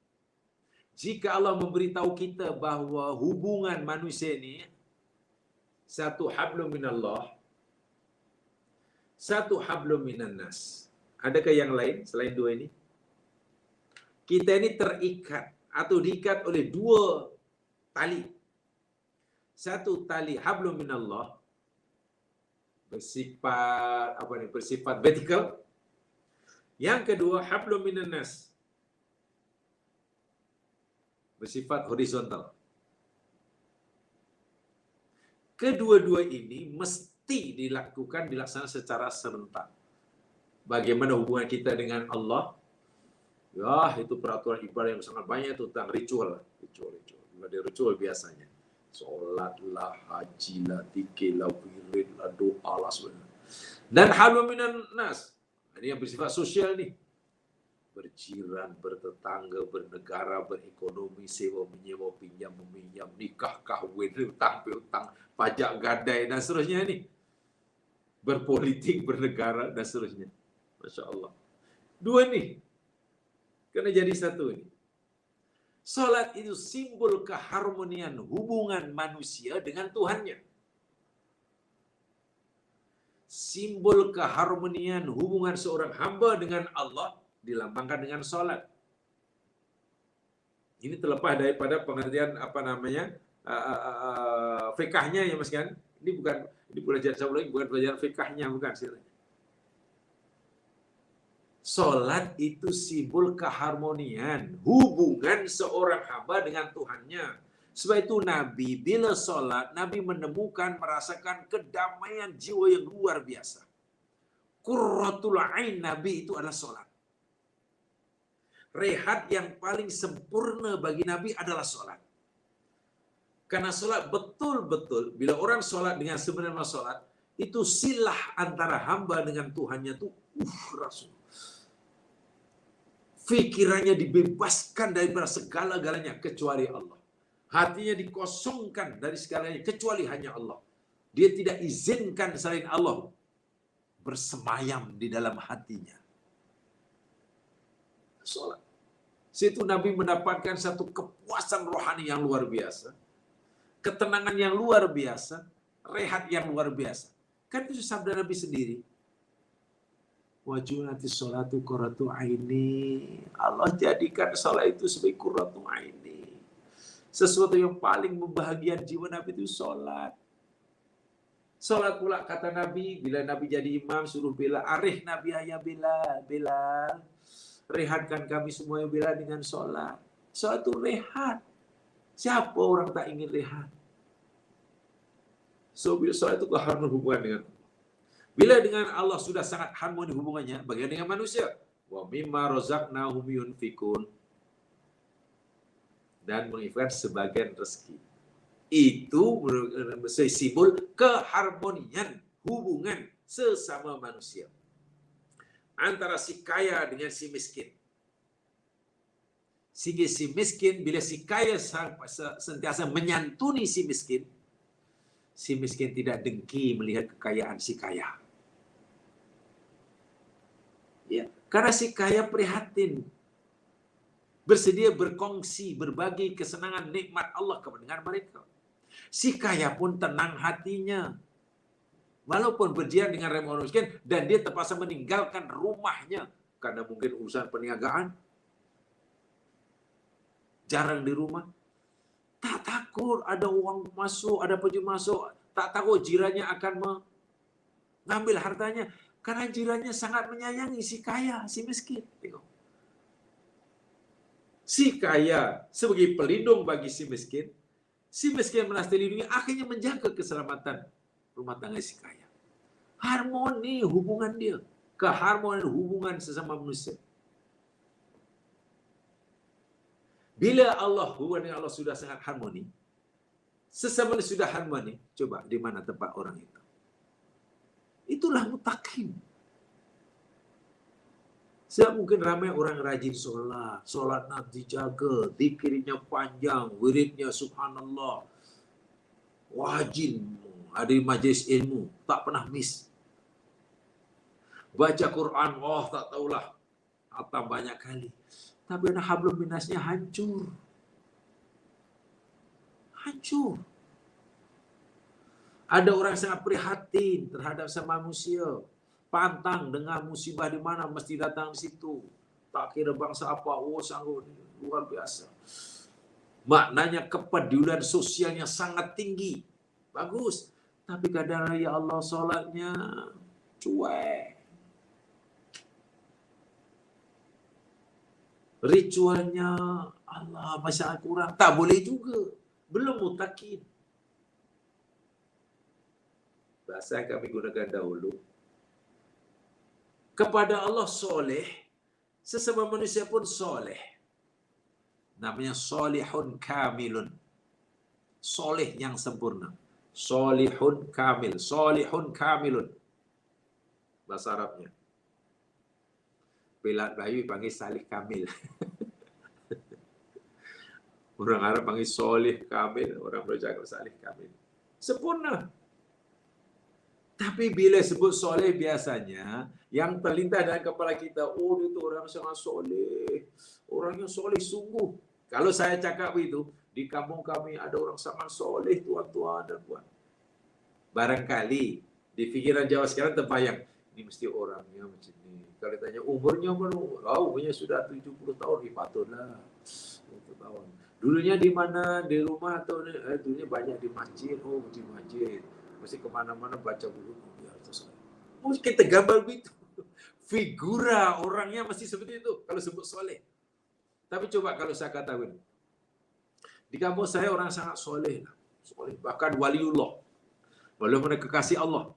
Jika Allah memberitahu kita bahwa hubungan manusia ini satu hablum minallah, satu hablum minan nas. Adakah yang lain selain dua ini? Kita ini terikat atau diikat oleh dua tali. Satu tali hablum minallah bersifat vertikal. Yang kedua hablum minan nas bersifat horizontal. Kedua-dua ini mesti dilaksanakan secara serentak. Bagaimana hubungan kita dengan Allah? Ya, itu peraturan ibadah yang sangat banyak itu tentang ritual. Ada ritual biasanya. Solatlah, hajilah, zikirlah, wiridlah, doalah sebenarnya. Dan hablum minan nas. Ini yang bersifat sosial nih. Berjiran, bertetangga, bernegara, berekonomi, sewa, menyewa, pinjam, meminjam, nikah, kahwin, hutang, piutang, pajak gadai dan seterusnya nih. Berpolitik, bernegara dan seterusnya. Masya Allah. Dua nih. Kena jadi satu ini. Salat itu simbol keharmonian hubungan manusia dengan Tuhannya. Simbol keharmonian hubungan seorang hamba dengan Allah dilambangkan dengan salat. Ini terlepas daripada pengertian fikahnya ya Mas kan. Ini pelajaran bukan pelajaran fikahnya bukan sih. Salat itu simbol keharmonian hubungan seorang hamba dengan Tuhannya. Sebab itu Nabi bila salat, Nabi merasakan kedamaian jiwa yang luar biasa. Qurratul ain Nabi itu adalah salat. Rehat yang paling sempurna bagi Nabi adalah salat. Karena salat betul-betul bila orang salat dengan sebenarnya salat, itu silah antara hamba dengan Tuhannya itu Rasul. Fikirannya dibebaskan daripada segala-galanya kecuali Allah. Hatinya dikosongkan dari segalanya kecuali hanya Allah. Dia tidak izinkan selain Allah bersemayam di dalam hatinya. Salat. Situ Nabi mendapatkan satu kepuasan rohani yang luar biasa. Ketenangan yang luar biasa. Rehat yang luar biasa. Kan itu sabda Nabi sendiri. Wa ju'alatis sholatu qurratu aini. Allah jadikan salat itu sebagai qurratu aini. Sesuatu yang paling membahagiakan jiwa Nabi itu salat. Salat pula kata Nabi, bila Nabi jadi imam suruh Bilal, arih Nabi ya Bilal, Bilal, rehatkan kami semua ya Bilal dengan salat. Salat itu rehat. Siapa orang tak ingin rehat? So, bila salat itu keharmonian hubungan dengan Allah. Bila dengan Allah sudah sangat harmoni hubungannya, bagaimana dengan manusia? Wa mimma razaqnahum yunfikun. Dan menginfakkan sebagian rezeki. Itu simbol keharmonian hubungan sesama manusia. Antara si kaya dengan si miskin. Sehingga si miskin, bila si kaya sentiasa menyantuni si miskin tidak dengki melihat kekayaan si kaya. Ya, karena si kaya prihatin, bersedia berkongsi, berbagi kesenangan nikmat Allah dengan mereka. Si kaya pun tenang hatinya, walaupun berjiar dengan remeh orang miskin, dan dia terpaksa meninggalkan rumahnya karena mungkin urusan perniagaan, jarang di rumah. Tak takut ada uang masuk, ada peju masuk, tak takut jirannya akan mengambil hartanya. Karena jirannya sangat menyayangi si kaya, si miskin. Tengok. Si kaya sebagai pelindung bagi si miskin merasa terlindungi, akhirnya menjaga keselamatan rumah tangga si kaya. Harmoni hubungan dia, keharmonian hubungan sesama manusia. Bila hubungan dengan Allah sudah sangat harmoni, sesama sudah harmoni, coba di mana tempat orang itu? Itulah mutakin. Sebab mungkin ramai orang rajin solat nanti jaga, zikirnya panjang, wiridnya subhanallah, wajib ada di majlis ilmu, tak pernah miss. Baca Quran, tak tahulah, apa banyak kali. Tapi hablum minasnya hancur. Hancur. Ada orang sangat prihatin terhadap sama manusia. Pantang dengan musibah di mana mesti datang di situ. Tak kira bangsa apa, sanggup, luar biasa. Maknanya kepedulian sosialnya sangat tinggi. Bagus. Tapi kadang ya Allah solatnya cuek. Ritualnya Allah masih kurang. Tak boleh juga. Belum mutakin. Bahasa yang kami gunakan dahulu. Kepada Allah soleh, sesama manusia pun soleh. Namanya solihun kamilun. Soleh yang sempurna. Solihun kamil. Solihun kamilun. Bahasa Arabnya. Pelat Bayu panggil salih kamil. Orang Arab panggil solih kamil. Orang bercakap salih kamil. Sempurna. Tapi bila sebut soleh biasanya, yang terlintas dalam kepala kita, dia tu orang sangat soleh. Orangnya soleh sungguh. Kalau saya cakap begitu, di kampung kami ada orang sangat soleh, tuan-tuan dan puan. Barangkali, di fikiran Jawa sekarang terbayang, ini mesti orangnya macam ni. Kalau tanya umurnya berapa? Umurnya sudah 70 tahun, patutlah. 70 tahun. Dulunya di mana? Di rumah atau dulunya banyak di masjid. Di masjid. Mesti kemana-mana baca buku. Mesti kita gambar begitu. Figura orangnya mesti seperti itu kalau sebut soleh. Tapi coba kalau saya katakan, di kampung saya orang sangat soleh. Bahkan waliullah. Walaupun kekasih Allah.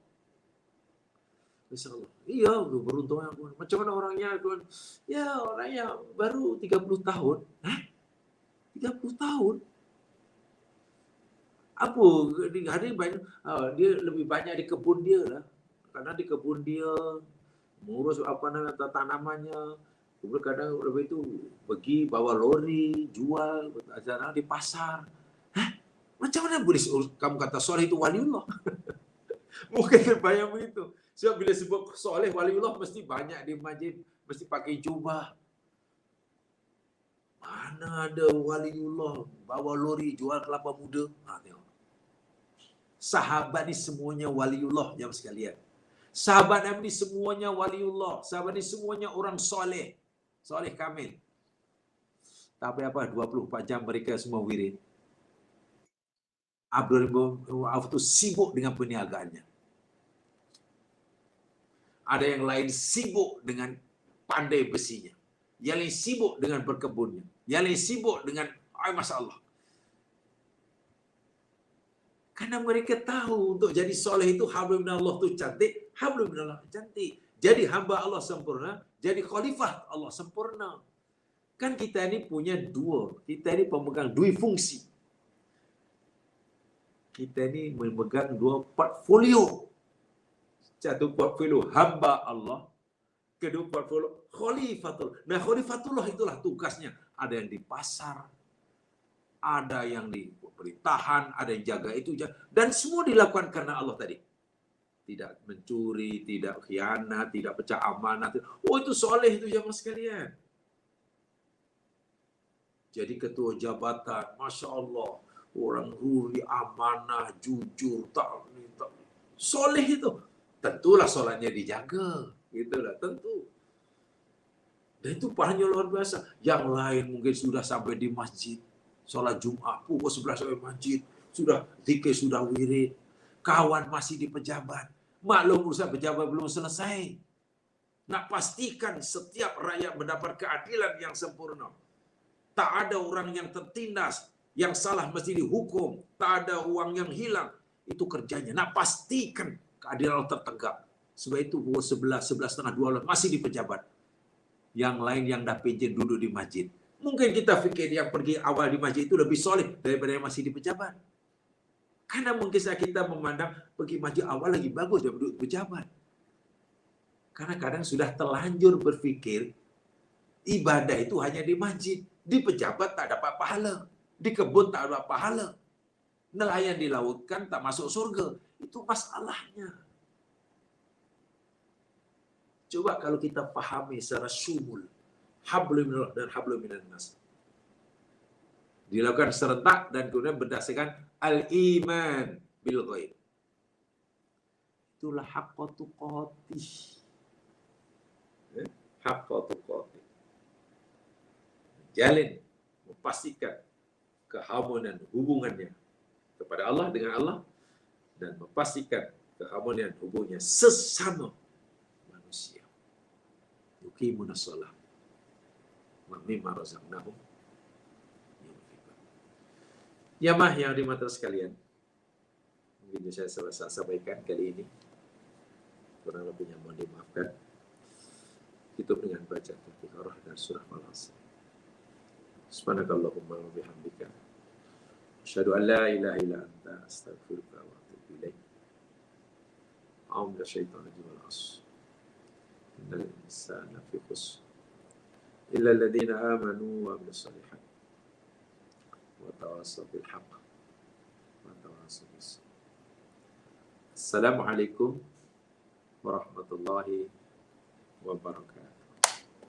InsyaAllah. Iya, beruntung aku. Macam mana orangnya? Ya, orangnya baru 30 tahun. 30 tahun? Apa? Dia lebih banyak di kebun dia lah. Karena di kebun dia mengurus tanamannya. Kemudian kadang lebih itu pergi bawa lori, jual, jarang di pasar. Macam mana boleh kamu kata soleh itu waliullah? Mungkin terbayang begitu. Sebab bila sebut soleh waliullah mesti banyak di masjid, mesti pakai jubah. Mana ada waliullah bawa lori jual kelapa muda? Tengok. Sahabat ni semuanya waliullah jemaah sekalian. Sahabat Nabi semuanya waliullah, sahabat ini semuanya orang soleh, soleh kamil. Tapi apa, 24 jam mereka semua wirid. Abdurrahman bin Auf itu sibuk dengan perniagaannya. Ada yang lain sibuk dengan pandai besinya. Yang lain sibuk dengan berkebunnya. Yang lain sibuk dengan, Masya Allah. Karena mereka tahu untuk jadi soleh itu hablum minallah itu cantik, hablum minallah cantik. Jadi hamba Allah sempurna, jadi khalifah Allah sempurna. Kan kita ini punya dua, kita ini pemegang dua fungsi. Kita ini memegang dua portfolio. Satu portfolio hamba Allah, kedua portfolio khalifatullah. Nah, khalifatullah itulah tugasnya. Ada yang di pasar, ada yang di pemerintahan, ada yang jaga itu, dan semua dilakukan karena Allah tadi. Tidak mencuri, tidak khianat, tidak pecah amanah. Oh, itu soleh itu jamaah sekalian. Jadi ketua jabatan, Masya Allah, orang ruri, amanah, jujur, tak soleh itu. Tentulah solatnya dijaga, gitulah tentu. Dan itu pahalanya luar biasa. Yang lain mungkin sudah sampai di masjid, sholat Jumat, pukul 11 sampai masjid, sudah zikir, sudah wirid. Kawan masih di pejabat. Maklum urusan pejabat belum selesai. Nak pastikan setiap rakyat mendapat keadilan yang sempurna. Tak ada orang yang tertindas, yang salah mesti dihukum. Tak ada uang yang hilang. Itu kerjanya. Nak pastikan keadilan tertegak. Sebab itu pukul 11, 11:30 masih di pejabat. Yang lain yang dah pensiun duduk di masjid. Mungkin kita fikir yang pergi awal di masjid itu lebih soleh daripada yang masih di pejabat. Karena mungkin kita memandang pergi masjid awal lagi bagus daripada duduk pejabat. Karena kadang sudah terlanjur berfikir ibadah itu hanya di masjid. Di pejabat tak dapat pahala. Di kebun tak dapat pahala. Nelayan di laut kan tak masuk surga. Itu masalahnya. Coba kalau kita pahami secara syumul. Hablum minallah dan hablum minan nas. Dilakukan serentak dan kemudian berdasarkan al-iman bil ghaib. Itulah haqqa tuqatih. Haqqa tuqatih. Jalin, memastikan keharmonian hubungannya kepada Allah dengan Allah dan memastikan keharmonian hubungannya sesama manusia. Yuqimuna shalah wa mimma razaqnahum yunfiqun. Jamaah yang dimata sekalian, mungkin saya selesai sampaikan kali ini. Kurang lebihnya mohon dimaafkan. Tutup dengan baca Al-Fatihah dan surah Al-Asr. Subhanakallahumma wa bihamdika asyhadu an la ilaha illa anta astaghfiruka wa atubu ilaik. A'udzu bisyaitonir rajim wal 'asr. Innal insana fi khusr illa alladziina aamanu wa 'amilus shalihaat wa tawassaw bil haqq wa tawassaw bis sabr. Assalamualaikum warahmatullahi wabarakatuh.